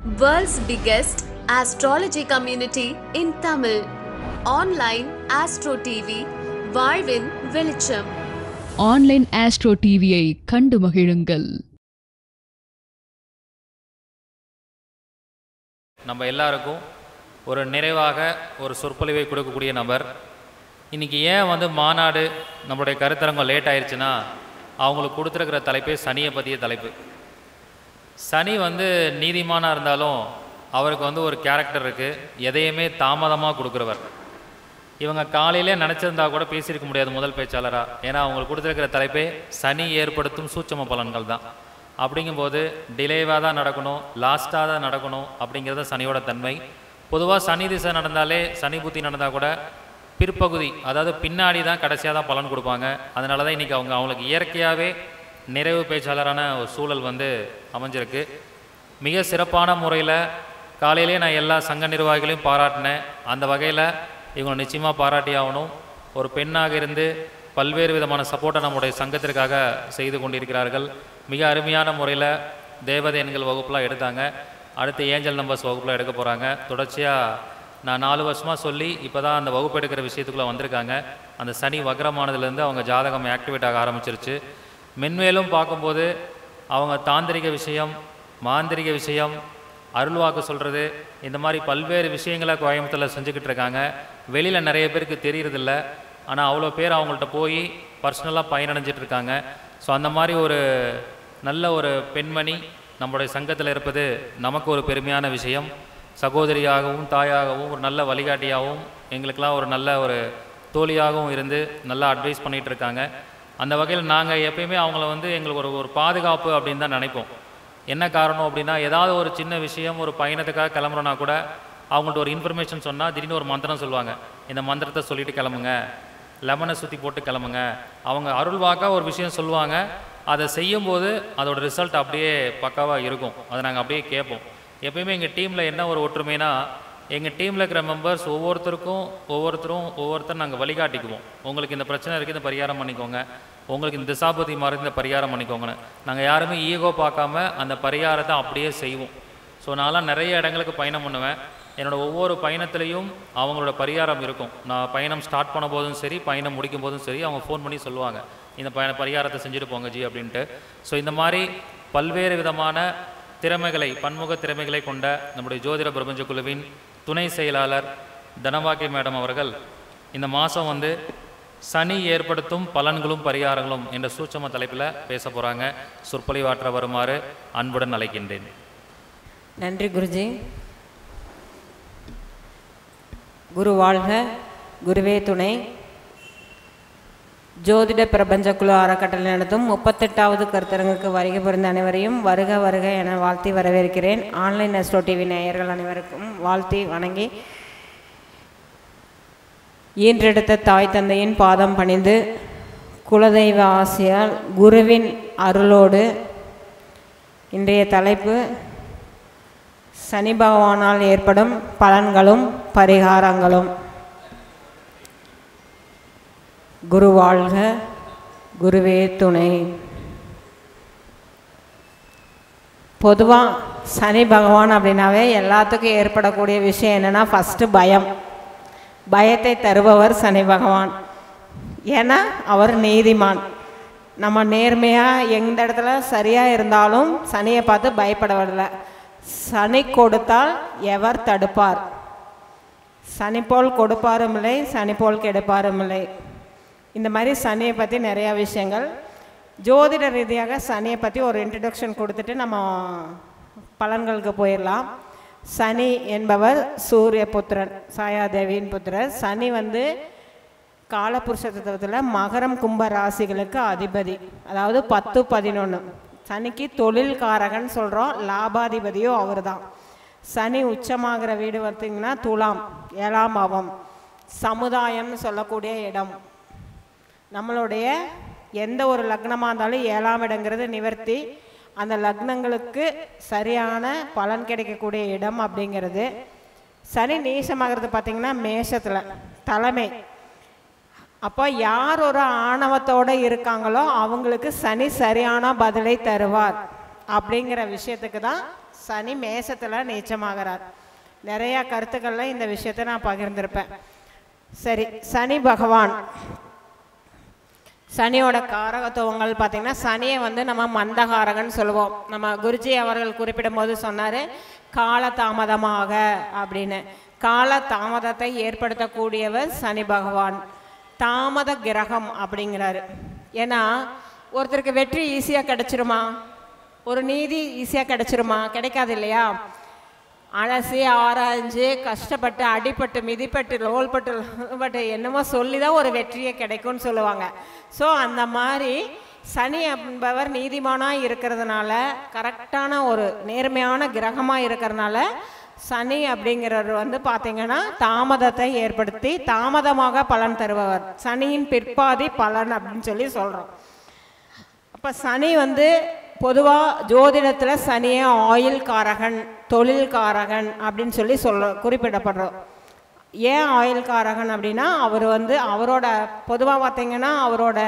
World's biggest astrology community in Tamil. Online Astro TV, வாழ்வின் வெளிச்சம். Online astro டிவியை கண்டு மகிழுங்கள். நம்ம எல்லாருக்கும் ஒரு நிறைவாக ஒரு சொற்பொழிவை கொடுக்கக்கூடிய நபர். இன்றைக்கி ஏன் மாநாடு நம்மளுடைய கருத்தரங்கம் லேட் ஆயிடுச்சுன்னா அவங்களுக்கு கொடுத்துருக்கிற தலைப்பே சனியை பற்றிய தலைப்பு. சனி நீதிமானாக இருந்தாலும் அவருக்கு ஒரு கேரக்டர் இருக்குது, எதையுமே தாமதமாக கொடுக்குறவர். இவங்க காலையிலே நினச்சிருந்தா கூட பேசியிருக்க முடியாது முதல் பேச்சாளராக. ஏன்னா அவங்களுக்கு கொடுத்துருக்கிற தலைப்பே சனி ஏற்படுத்தும் சூட்சம பலன்கள் தான். அப்படிங்கும்போது டிலேவாக தான் நடக்கணும், லாஸ்ட்டாக தான் நடக்கணும் அப்படிங்கிறது சனியோட தன்மை. பொதுவாக சனி திசை நடந்தாலே, சனி புத்தி நடந்தால் கூட பிற்பகுதி, அதாவது பின்னாடி தான் கடைசியாக தான் பலன் கொடுப்பாங்க. அதனால தான் இன்றைக்கி அவங்களுக்கு இயற்கையாகவே நிறைவு பேச்சாளரான ஒரு சூழல் அமைஞ்சிருக்கு. மிக சிறப்பான முறையில் காலையிலே நான் எல்லா சங்க நிர்வாகிகளையும் பாராட்டினேன். அந்த வகையில் இவங்க நிச்சயமாக பாராட்டி ஆகணும். ஒரு பெண்ணாக இருந்து பல்வேறு விதமான சப்போர்ட்டை நம்முடைய சங்கத்திற்காக செய்து கொண்டிருக்கிறார்கள். மிக அருமையான முறையில் தேவதை எண்கள் வகுப்புலாம் எடுத்தாங்க. அடுத்து ஏஞ்சல் நம்பர்ஸ் வகுப்புலாம் எடுக்க போகிறாங்க. தொடர்ச்சியாக நான் 4 வருஷமாக சொல்லி இப்போ தான் அந்த வகுப்பு எடுக்கிற விஷயத்துக்குள்ளே வந்திருக்காங்க. அந்த சனி வக்ரமானதுலேருந்து அவங்க ஜாதகம் ஆக்டிவேட் ஆக ஆரம்பிச்சிருச்சு. மென்மேலும் பார்க்கும்போது அவங்க தாந்திரிக விஷயம், மாந்திரிக விஷயம், அருள்வாக்கு சொல்கிறது, இந்த மாதிரி பல்வேறு விஷயங்களை கோயம்புத்தூரில் செஞ்சுக்கிட்டு இருக்காங்க. வெளியில் நிறைய பேருக்கு தெரியறதில்ல, ஆனால் அவ்வளோ பேர் அவங்கள்ட்ட போய் பர்சனலாக பயனடைஞ்சிட்ருக்காங்க. ஸோ அந்த மாதிரி ஒரு நல்ல ஒரு பெண்மணி நம்முடைய சங்கத்தில் இருப்பது நமக்கு ஒரு பெருமையான விஷயம். சகோதரியாகவும் தாயாகவும் ஒரு நல்ல வழிகாட்டியாகவும் எங்களுக்கெல்லாம் ஒரு நல்ல ஒரு தோழியாகவும் இருந்து நல்லா அட்வைஸ் பண்ணிகிட்ருக்காங்க. அந்த வகையில் நாங்கள் எப்பயுமே அவங்கள எங்களுக்கு ஒரு பாதுகாப்பு அப்படின்னு தான் நினைப்போம். என்ன காரணம் அப்படின்னா, ஏதாவது ஒரு சின்ன விஷயம், ஒரு பயணத்துக்காக கிளம்புறோன்னா கூட அவங்கள்ட்ட ஒரு இன்ஃபர்மேஷன் சொன்னால் திடீர்னு ஒரு மந்திரம் சொல்லுவாங்க. இந்த மந்திரத்தை சொல்லிவிட்டு கிளம்புங்க, லெமனை சுற்றி போட்டு கிளம்புங்க. அவங்க அருள்வாக்காக ஒரு விஷயம் சொல்லுவாங்க. அதை செய்யும்போது அதோட ரிசல்ட் அப்படியே பக்காவாக இருக்கும். அதை நாங்கள் அப்படியே கேட்போம். எப்பயுமே எங்கள் டீமில் என்ன ஒரு ஒற்றுமைனா, எங்கள் டீமில் இருக்கிற மெம்பர்ஸ் ஒவ்வொருத்தரும் நாங்கள் வழிகாட்டிக்குவோம். உங்களுக்கு இந்த பிரச்சனை இருக்குது, இந்த பரிகாரம் பண்ணிக்கோங்க. உங்களுக்கு இந்த திசாபதி மாதிரி இந்த பரிகாரம் பண்ணிக்கோங்கன்னு. நாங்கள் யாருமே ஈகோ பார்க்காம அந்த பரிகாரத்தை அப்படியே செய்வோம். ஸோ நான்லாம் நிறைய இடங்களுக்கு பயணம் பண்ணுவேன். என்னோடய ஒவ்வொரு பயணத்துலேயும் அவங்களோட பரிகாரம் இருக்கும். நான் பயணம் ஸ்டார்ட் பண்ண போதும் சரி, பயணம் முடிக்கும் போதும் சரி, அவங்க ஃபோன் பண்ணி சொல்லுவாங்க, இந்த பரிகாரத்தை செஞ்சுட்டு போங்க ஜி அப்படின்ட்டு. ஸோ இந்த மாதிரி பல்வேறு விதமான திறமைகளை, பன்முக திறமைகளை கொண்ட நம்முடைய ஜோதிட பிரபஞ்ச குழுவின் துணை செயலாளர் தனவாக்கி மேடம் அவர்கள் இந்த மாதம் சனி ஏற்படுத்தும் பலன்களும் பரிகாரங்களும் என்ற சூட்சம தலைப்பில் பேச போகிறாங்க. சொற்பொழிவாற்ற வருமாறு அன்புடன் அழைக்கின்றேன். நன்றி குருஜி. குரு வாழ்க, குருவே துணை. ஜோதிட பிரபஞ்ச குழு அறக்கட்டளை நடத்தும் 38வது கருத்தரங்குக்கு வருகை புரிந்த அனைவரையும் வருக வருக என வாழ்த்தி வரவேற்கிறேன். ஆன்லைன் ஆஸ்ட்ரோ டிவி நேயர்கள் அனைவருக்கும் வாழ்த்தி வணங்கி, ஈன்றெடுத்த தாய் தந்தையின் பாதம் பணிந்து, குலதெய்வ ஆசையால் குருவின் அருளோடு இன்றைய தலைப்பு சனி பகவானால் ஏற்படும் பலன்களும் பரிகாரங்களும். குரு வாழ்க, குருவே துணை. பொதுவாக சனி பகவான் அப்படின்னாவே எல்லாத்துக்கும் ஏற்படக்கூடிய விஷயம் என்னென்னா, ஃபஸ்ட்டு பயம். பயத்தை தருபவர் சனி பகவான். ஏன்னா அவர் நீதிமான். நம்ம நேர்மையாக எந்த இடத்துல சரியாக இருந்தாலும் சனியை பார்த்து பயப்படவில்லை. சனி கொடுத்தால் எவர் தடுப்பார்? சனி போல் கொடுப்பாரும் இல்லை, சனி போல் கெடுப்பாரும் இல்லை. இந்த மாதிரி சனியை பற்றி நிறையா விஷயங்கள். ஜோதிட ரீதியாக சனியை பற்றி ஒரு இன்ட்ரடக்ஷன் கொடுத்துட்டு நம்ம பலன்களுக்கு போயிடலாம். சனி என்பவர் சூரிய புத்திரன், சாயாதேவியின் புத்திரர். சனி காலபுருஷ தத்துவத்தில் மகரம் கும்ப ராசிகளுக்கு அதிபதி, அதாவது 10, 11. சனிக்கு தொழில் காரகன் சொல்கிறோம், லாபாதிபதியும் அவர் தான். சனி உச்சமாகிற வீடு பார்த்திங்கன்னா துலாம், 7ஆம் பாவம், சமுதாயம்னு சொல்லக்கூடிய இடம். நம்மளுடைய எந்த ஒரு லக்னமாக இருந்தாலும் 7ஆம் இடங்கிறது நிவர்த்தி, அந்த லக்னங்களுக்கு சரியான பலன் கிடைக்கக்கூடிய இடம் அப்படிங்கிறது. சனி நீசமாகிறது பார்த்திங்கன்னா மேஷத்தில் தலைமை. அப்போ யார் ஒரு ஆணவத்தோடு இருக்காங்களோ அவங்களுக்கு சனி சரியான பதிலை தருவார் அப்படிங்கிற விஷயத்துக்கு தான் சனி மேசத்தில் நீச்சமாகிறார். நிறையா கருத்துக்களில் இந்த விஷயத்தை நான் பகிர்ந்திருப்பேன். சரி, சனி பகவான், சனியோட காரகத்துவங்கள் பார்த்திங்கன்னா, சனியை நம்ம மந்தகாரகன்னு சொல்லுவோம். நம்ம குருஜி அவர்கள் குறிப்பிடும் போது சொன்னார் காலதாமதமாக அப்படின்னு. கால தாமதத்தை ஏற்படுத்தக்கூடியவர் சனி பகவான், தாமத கிரகம் அப்படிங்கிறாரு. ஏன்னா ஒருத்தருக்கு வெற்றி ஈஸியாக கிடைச்சிருமா, ஒரு நீதி ஈஸியாக கிடைச்சிருமா? கிடைக்காது இல்லையா? அலசி ஆராய்ஞ்சு கஷ்டப்பட்டு அடிப்பட்டு மிதிப்பட்டு லோல்பட்டு என்னமோ சொல்லி தான் ஒரு வெற்றியை கிடைக்கும்னு சொல்லுவாங்க. ஸோ அந்த மாதிரி சனி என்பவர் நீதிமானாக இருக்கிறதுனால, கரெக்டான ஒரு நேர்மையான கிரகமாக இருக்கிறதுனால, சனி அப்படிங்கிறவர் பார்த்திங்கன்னா தாமதத்தை ஏற்படுத்தி தாமதமாக பலன் தருபவர். சனியின் பிற்பாதி பலன் அப்படின்னு சொல்லி சொல்கிறோம். அப்போ சனி பொதுவாக ஜோதிடத்தில் சனியை ஆயுள் காரகன், தொழில் காரகன் அப்படின்னு சொல்லி குறிப்பிடப்படுறோம். ஏன் ஆயுள் காரகன் அப்படின்னா, அவர் அவரோட பொதுவாக பார்த்திங்கன்னா அவரோட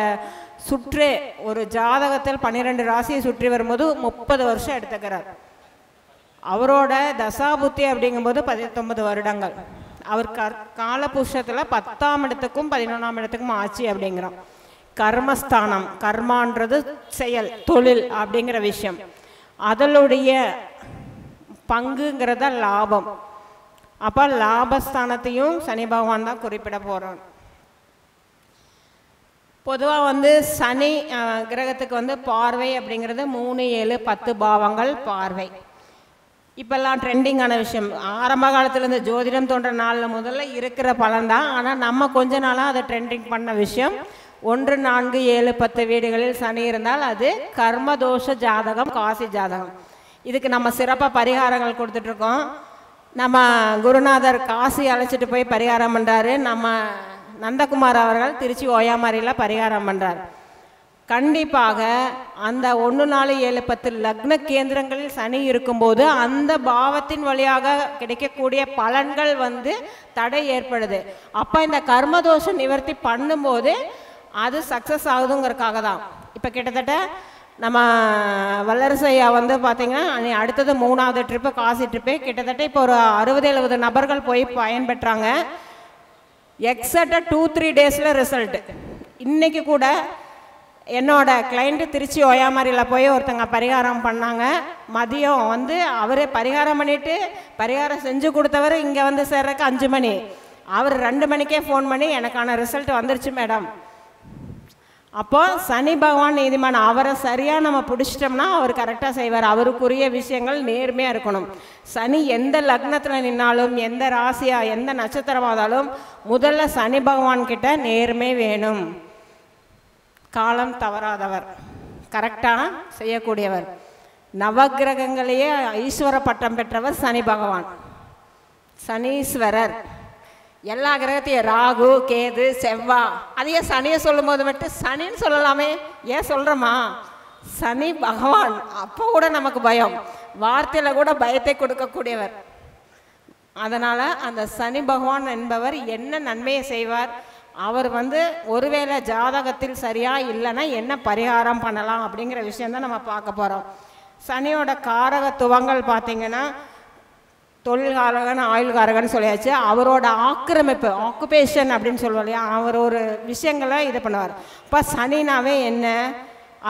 சுற்றே ஒரு ஜாதகத்தில் 12 ராசியை சுற்றி வரும்போது 30 வருஷம் எடுத்துக்கிறார். அவரோட தசாபுத்தி அப்படிங்கும்போது 19 வருடங்கள். அவர் காலபுருஷத்தில் 10ஆம் இடத்துக்கும் 11ஆம் இடத்துக்கும் ஆட்சி அப்படிங்கிறோம். கர்மஸ்தானம், கர்மான்றது செயல், தொழில் அப்படிங்கிற விஷயம். அதனுடைய பங்குங்கிறத லாபம். அப்போ லாபஸ்தானத்தையும் சனி பகவான் தான் குறிப்பிட போகிறோம். பொதுவாக சனி கிரகத்துக்கு பார்வை அப்படிங்கிறது 3, 7, 10 பாவங்கள் பார்வை. இப்போல்லாம் ட்ரெண்டிங்கான விஷயம். ஆரம்ப காலத்துலேருந்து ஜோதிடம் தோன்ற நாளில் முதல்ல இருக்கிற பலன் தான். ஆனால் நம்ம கொஞ்ச நாளாக அதை ட்ரெண்டிங் பண்ண விஷயம். 1, 4, 7, 10 வீடுகளில் சனி இருந்தால் அது கர்மதோஷ ஜாதகம், காசி ஜாதகம். இதுக்கு நம்ம சிறப்பாக பரிகாரங்கள் கொடுத்துட்ருக்கோம். நம்ம குருநாதர் காசி அழைச்சிட்டு போய் பரிகாரம் பண்ணுறாரு. நம்ம நந்தகுமார் அவர்கள் திருச்சி ஓயாமாரியில் பரிகாரம் பண்ணுறார். கண்டிப்பாக அந்த 1, 4, 7, 10 லக்ன கேந்திரங்களில் சனி இருக்கும்போது அந்த பாவத்தின் வழியாக கிடைக்கக்கூடிய பலன்கள் தடை ஏற்படுது. அப்போ இந்த கர்மதோஷ நிவர்த்தி பண்ணும்போது அது சக்ஸஸ் ஆகுதுங்கிறதுக்காக தான். இப்போ கிட்டத்தட்ட நம்ம வல்லரசையா பார்த்திங்கன்னா அடுத்தது 3ஆவது ட்ரிப்பு காசி ட்ரிப்பு. கிட்டத்தட்ட இப்போ ஒரு 60-70 நபர்கள் போய் பயன்பெற்றாங்க. எக்ஸாக்டாக 2-3 டேஸில் ரிசல்ட்டு. இன்றைக்கி கூட என்னோட கிளைண்ட்டு திருச்சி ஓயாமாரியில் போய் ஒருத்தங்க பரிகாரம் பண்ணாங்க. மதியம் அவரே பரிகாரம் பண்ணிவிட்டு பரிகாரம் செஞ்சு கொடுத்தவர் இங்கே சேர்றதுக்கு 5 மணி. அவர் 2 மணிக்கே ஃபோன் பண்ணி எனக்கான ரிசல்ட் வந்துருச்சு மேடம். அப்போ சனி பகவான் நீதிமான், அவரை சரியாக நம்ம பிடிச்சிட்டோம்னா அவர் கரெக்டாக செய்வார். அவருக்குரிய விஷயங்கள் நேர்மையாக இருக்கணும். சனி எந்த லக்னத்தில் நின்னாலும், எந்த ராசியாக, எந்த நட்சத்திரமானாலும் முதல்ல சனி பகவான் கிட்ட நேர்மை வேணும். காலம் தவறாதவர், கரெக்டாக செய்யக்கூடியவர். நவகிரகங்களையே ஈஸ்வர பட்டம் பெற்றவர் சனி பகவான், சனீஸ்வரர். எல்லா கிரகத்தையும் ராகு, கேது, செவ்வாய், அதையே சனியை சொல்லும் போது மட்டும் சனின்னு சொல்லலாமே, ஏன் சொல்கிறோமா? சனி பகவான். அப்போ கூட நமக்கு பயம், வார்த்தையில் கூட பயத்தை கொடுக்கக்கூடியவர். அதனால் அந்த சனி பகவான் என்பவர் என்ன நன்மையை செய்வார், அவர் ஒருவேளை ஜாதகத்தில் சரியாக இல்லைன்னா என்ன பரிகாரம் பண்ணலாம் அப்படிங்கிற விஷயந்தான் நம்ம பார்க்க போகிறோம். சனியோட காரகத்துவங்கள் பார்த்திங்கன்னா தொழில்காரகன், ஆயுள்காரகன் சொல்லியாச்சு. அவரோட ஆக்கிரமிப்பு, ஆக்குபேஷன் அப்படின்னு சொல்லுவோம் இல்லையா, அவர் ஒரு விஷயங்களை இது பண்ணுவார். இப்போ சனினாவே என்ன?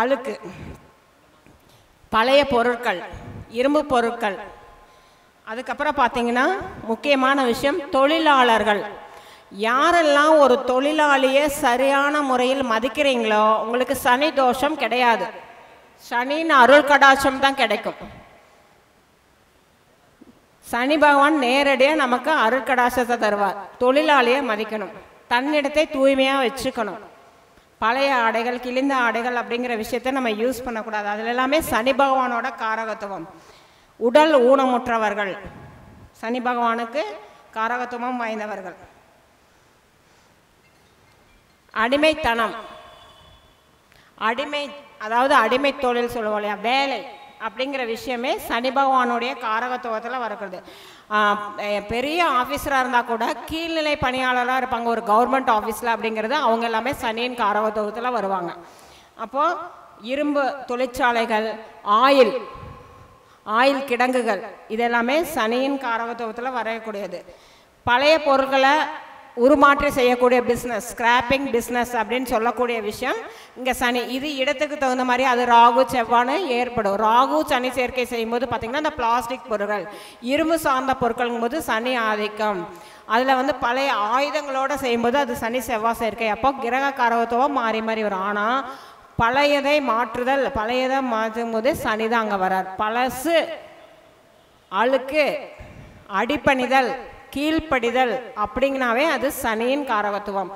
அழுக்கு, பழைய பொருட்கள், இரும்பு பொருட்கள். அதுக்கப்புறம் பார்த்திங்கன்னா முக்கியமான விஷயம் தொழிலாளர்கள். யாரெல்லாம் ஒரு தொழிலாளியை சரியான முறையில் மதிக்கிறீங்களோ உங்களுக்கு சனி தோஷம் கிடையாது. சனின்னு அருள் கடாட்சம் தான் கிடைக்கும். சனி பகவான் நேரடியாக நமக்கு அருட்கடாசத்தை தருவார். தொழிலாளியை மதிக்கணும், தன்னிடத்தை தூய்மையாக வச்சுக்கணும். பழைய ஆடைகள், கிழிந்த ஆடைகள் அப்படிங்கிற விஷயத்தை நம்ம யூஸ் பண்ணக்கூடாது. அதில் எல்லாமே சனி பகவானோட காரகத்துவம். உடல் ஊனமுற்றவர்கள் சனி பகவானுக்கு காரகத்துவம் வாய்ந்தவர்கள். அடிமைத்தனம், அதாவது அடிமை தொழில் சொல்லுவோம் இல்லையா, வேலை அப்படிங்கிற விஷயமே சனி பகவானுடைய காரகத்துவத்தில் வருகிறது. பெரிய ஆஃபீஸராக இருந்தால் கூட கீழ்நிலை பணியாளராக இருப்பாங்க ஒரு கவர்மெண்ட் ஆஃபீஸில், அப்படிங்கிறது அவங்க எல்லாமே சனியின் காரகத்துவத்தில் வருவாங்க. அப்போது இரும்பு தொழிற்சாலைகள், ஆயில் கிடங்குகள், இதெல்லாமே சனியின் காரகத்துவத்தில் வரக்கூடியது. பழைய பொருட்களை உருமாற்றி செய்யக்கூடிய பிஸ்னஸ், ஸ்கிராப்பிங் பிஸ்னஸ் அப்படின்னு சொல்லக்கூடிய விஷயம் இங்கே சனி. இது இடத்துக்கு தகுந்த மாதிரி அது ராகு செவ்வான்னு ஏற்படும். ராகு சனி சேர்க்கை செய்யும்போது பார்த்திங்கன்னா இந்த பிளாஸ்டிக் பொருட்கள், இரும்பு சார்ந்த பொருட்களுங்கும் போது சனி ஆதிக்கம். அதில் வந்து பழைய ஆயுதங்களோடு செய்யும்போது அது சனி செவ்வாய் சேர்க்கை. அப்போ கிரக காரகத்துவம் மாறி மாறி வரும். ஆனால் பழையதை மாற்றுதல், பழையதை மாற்றும் போது சனி தான் அங்கே வரார். பழசு அழுக்கு, அடிப்பணிதல், கீழ்ப்படிதல் அப்படிங்கனாவே அது சனியின் காரகத்துவம்.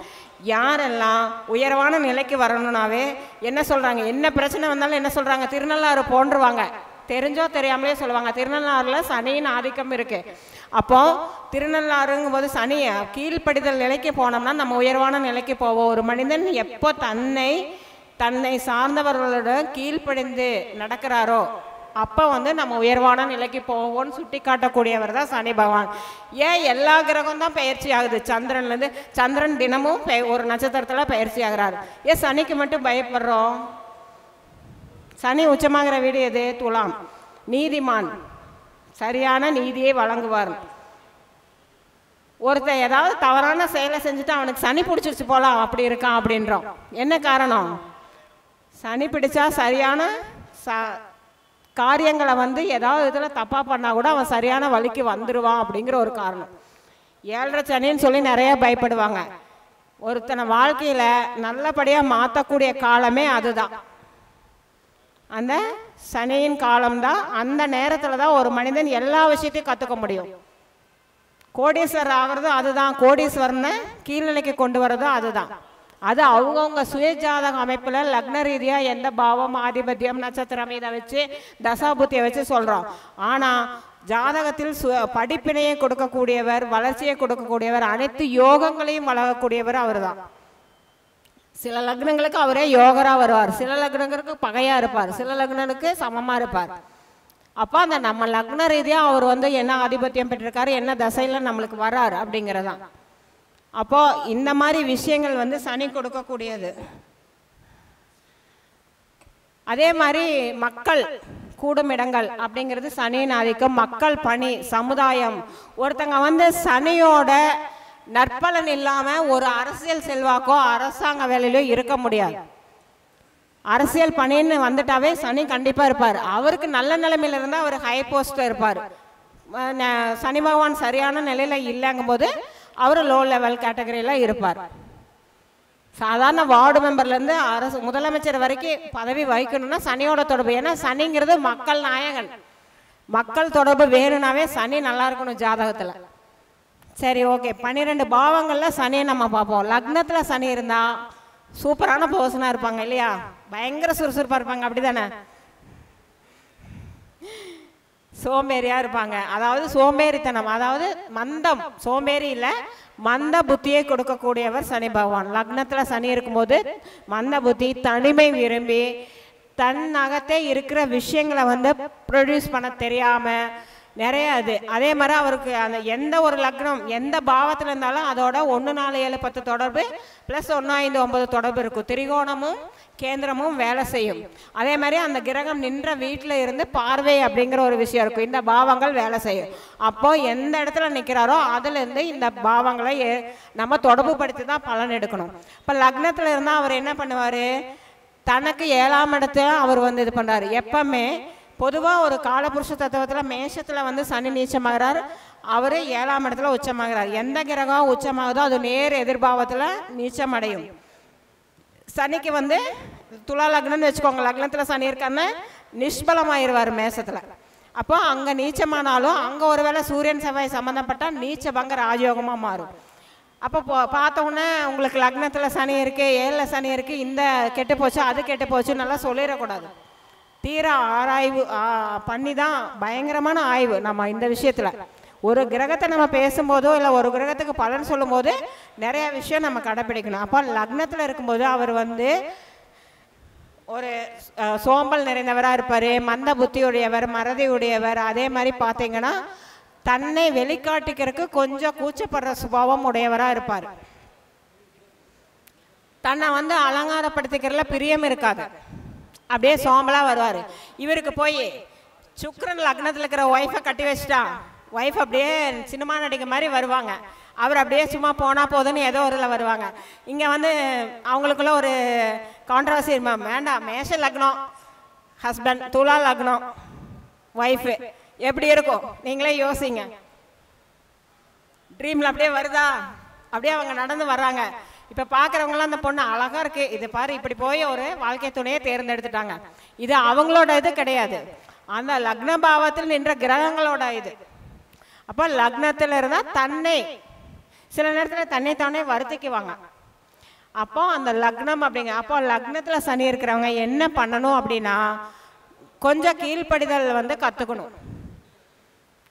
யாரெல்லாம் உயர்வான நிலைக்கு வரணும்னாவே என்ன சொல்கிறாங்க, என்ன பிரச்சனை வந்தாலும் என்ன சொல்கிறாங்க, திருநள்ளாறு போன்றுவாங்க. தெரிஞ்சோ தெரியாமலே சொல்லுவாங்க, திருநள்ளாறில் சனியின் ஆதிக்கம் இருக்குது. அப்போது திருநள்ளாறுங்கும் போது சனியை கீழ்ப்படிதல் நிலைக்கு போனோம்னா நம்ம உயர்வான நிலைக்கு போவோம். ஒரு மனிதன் எப்போ தன்னை சார்ந்தவர்களோட கீழ்ப்படிந்து நடக்கிறாரோ அப்போ வந்து நம்ம உயர்வான நிலைக்கு போவோம்னு சுட்டி காட்டக்கூடியவர் தான் சனி பகவான். ஏன் எல்லா கிரகம் தான் பயிற்சி ஆகுது சந்திரன்லேருந்து? சந்திரன் தினமும் ஒரு நட்சத்திரத்தில் பயிற்சி ஆகிறார். ஏன் சனிக்கு மட்டும் பயப்படுறோம்? சனி உச்சமாகிற வீடு எது? துலாம். நீதிமான், சரியான நீதியை வழங்குவார். ஒருத்தர் ஏதாவது தவறான செயலை செஞ்சுட்டு அவனுக்கு சனி பிடிச்சிருச்சு போலாம் அப்படி இருக்கான் அப்படின்றோம். என்ன காரணம்? சனி பிடிச்சா சரியான காரியங்களை வந்து ஏதாவது இதில் தப்பாக பண்ணால் கூட அவன் சரியான வழிக்கு வந்துடுவான் அப்படிங்கிற ஒரு காரணம். 7.5 சனின்னு சொல்லி நிறைய பயப்படுவாங்க. ஒருத்தனை வாழ்க்கையில் நல்லபடியாக மாற்றக்கூடிய காலமே அதுதான், அந்த சனியின் காலம்தான். அந்த நேரத்தில் தான் ஒரு மனிதன் எல்லா விஷயத்தையும் கற்றுக்க முடியும். கோடீஸ்வரர் ஆகிறது அதுதான், கோடீஸ்வரனை கீழ்நிலைக்கு கொண்டு வர்றதும் அதுதான். அது அவங்கவுங்க சுயஜாதக அமைப்பில் லக்ன ரீதியாக எந்த பாவம், ஆதிபத்தியம், நட்சத்திரம் இதை வச்சு தசாபுத்தியை வச்சு சொல்கிறோம். ஆனால் ஜாதகத்தில் படிப்பினையை கொடுக்கக்கூடியவர், வளர்ச்சியை கொடுக்கக்கூடியவர், அனைத்து யோகங்களையும் வழங்கக்கூடியவர் அவர் தான். சில லக்னங்களுக்கு அவரே யோகராக வருவார், சில லக்னங்களுக்கு பகையாக இருப்பார், சில லக்னனுக்கு சமமாக இருப்பார். அப்போ அந்த நம்ம லக்ன ரீதியாக அவர் வந்து என்ன ஆதிபத்தியம் பெற்றிருக்காரு, என்ன தசையில் நம்மளுக்கு வர்றார் அப்படிங்கிறதான். அப்போது இந்த மாதிரி விஷயங்கள் வந்து சனி கொடுக்கக்கூடியது. அதே மாதிரி மக்கள் கூடும் இடங்கள் அப்படிங்கிறது சனியின் ஆதிக்கம். மக்கள் பணி, சமுதாயம். ஒருத்தங்க வந்து சனியோட நற்பலன் இல்லாமல் ஒரு அரசியல் செல்வாக்கோ அரசாங்க வேலையிலோ இருக்க முடியாது. அரசியல் பணின்னு வந்துட்டாவே சனி கண்டிப்பாக இருப்பார். அவருக்கு நல்ல நிலைமையில் இருந்தால் அவர் ஹை போஸ்ட்டில் இருப்பார். சனி பகவான் சரியான நிலையில் இல்லைங்கும் போது அவர் லோ லெவல் கேட்டகரியில் இருப்பார். சாதாரண வார்டு மெம்பர்லேருந்து முதலமைச்சர் வரைக்கும் பதவி வகிக்கணும்னா சனியோட தொடர்பு. ஏன்னா சனிங்கிறது மக்கள் நாயகன். மக்கள் தொடர்பு வேணும்னாவே சனி நல்லா இருக்கணும் ஜாதகத்தில். சரி, ஓகே. 12 பாவங்களில் சனியை நம்ம பார்ப்போம். லக்னத்தில் சனி இருந்தால் சூப்பரான பர்சனாக இருப்பாங்க இல்லையா? பயங்கர சுறுசுறுப்பாக இருப்பாங்க, அப்படி தானே? சோம்பேறியாக இருப்பாங்க. அதாவது சோம்பேறித்தனம், அதாவது மந்தம், சோம்பேறி இல்லை, மந்த புத்தியை கொடுக்கக்கூடியவர் சனி பகவான். லக்னத்தில் சனி இருக்கும்போது மந்த புத்தி, தனிமை விரும்பி தன் அகத்தே இருக்கிற விஷயங்களை வந்து ப்ரொடியூஸ் பண்ண தெரியாமல் நிறைய அது. அதே மாதிரி அவருக்கு அந்த எந்த ஒரு லக்னம் எந்த பாவத்தில் இருந்தாலும் அதோட 1, 4, 7, 10 தொடர்பு ப்ளஸ் 1, 5, 9 தொடர்பு இருக்கும். திரிகோணமும் கேந்திரமும் வேலை செய்யும். அதே மாதிரி அந்த கிரகம் நின்ற வீட்டில் இருந்து பார்வை அப்படிங்கிற ஒரு விஷயம் இருக்கும். இந்த பாவங்கள் வேலை செய்யும். அப்போ எந்த இடத்துல நிற்கிறாரோ அதுலேருந்து இந்த பாவங்களை நம்ம தொடர்பு படுத்தி தான் பலன் எடுக்கணும். இப்போ லக்னத்தில் இருந்தால் அவர் என்ன பண்ணுவார்? தனக்கு 7ஆம் இடத்துல அவர் வந்து இது பண்ணுறாரு. எப்பவுமே பொதுவாக ஒரு காலபுருஷ தத்துவத்தில் மேஷத்தில் வந்து சனி நீச்சமாகிறார், அவர் 7ஆம் இடத்துல உச்சமாகிறார். எந்த கிரகம் உச்சமாகுதோ அது நேர் எதிர்பாவத்தில் நீச்சம் அடையும். சனிக்கு வந்து துலா லக்னம்னு வச்சுக்கோங்க, லக்னத்தில் சனி இருக்கான்னு நிஷ்பலமாயிருவார் மேஷத்தில். அப்போ அங்கே நீச்சமானாலும் அங்கே ஒரு வேளை சூரியன் செவ்வாய் சம்மந்தப்பட்டால் நீச்ச பங்க ராஜயோகமாக மாறும். அப்போ பார்த்தோன்னே உங்களுக்கு லக்னத்தில் சனி இருக்குது, 7ல் சனி இருக்குது, இந்த கெட்டு போச்சு அது கெட்டு போச்சு நல்லா சொல்லிடக்கூடாது. தீர ஆராய்வு பண்ணி தான், பயங்கரமான ஆய்வு நம்ம இந்த விஷயத்தில். ஒரு கிரகத்தை நம்ம பேசும்போதோ இல்லை ஒரு கிரகத்துக்கு பலன் சொல்லும் போது நிறைய விஷயம் நம்ம கடைப்பிடிக்கணும். அப்போ லக்னத்தில் இருக்கும்போது அவர் வந்து ஒரு சோம்பல் நிறைந்தவராக இருப்பார், மந்த புத்தியுடையவர், மறதி உடையவர். அதே மாதிரி பார்த்தீங்கன்னா தன்னை வெளிக்காட்டிக்கிறதுக்கு கொஞ்சம் கூச்சப்படுற சுபாவம் உடையவராக இருப்பார். தன்னை வந்து அலங்காரப்படுத்திக்கிறதுல பிரியம் இருக்காது, அப்படியே சோம்பலாக வருவார். இவருக்கு போய் சுக்கிரன் லக்னத்தில் இருக்கிற ஒய்ஃபை கட்டி வச்சுட்டா, ஒய்ஃப் அப்படியே சினிமா நடிக்க மாதிரி வருவாங்க. அவர் அப்படியே சும்மா போனால் போதுன்னு ஏதோ ஒரு இதில் வருவாங்க. இங்கே வந்து அவங்களுக்குள்ள ஒரு கான்ட்ரவர்சி வேண்டாம். மேஷ லக்னம் ஹஸ்பண்ட், துலா லக்னம் ஒய்ஃபு, எப்படி இருக்கும் நீங்களே யோசிங்க. ட்ரீமில் அப்படியே வருதா, அப்படியே அவங்க நடந்து வர்றாங்க. இப்போ பார்க்குறவங்களாம் அந்த பொண்ணு அழகாக இருக்குது, இது பாரு இப்படி போய் ஒரு வாழ்க்கை துணையை தேர்ந்தெடுத்துட்டாங்க. இது அவங்களோட இது கிடையாது, அந்த லக்ன பாவத்தில் நின்ற கிரகங்களோட இது. அப்போ லக்னத்தில் இருந்தால் தன்னை சில நேரத்தில் தன்னைத்தானே வருத்திக்குவாங்க. அப்போ அந்த லக்னம் அப்படிங்க, அப்போ லக்னத்தில் சனி இருக்கிறவங்க என்ன பண்ணணும் அப்படின்னா, கொஞ்சம் கீழ்ப்படிதல் வந்து கற்றுக்கணும்.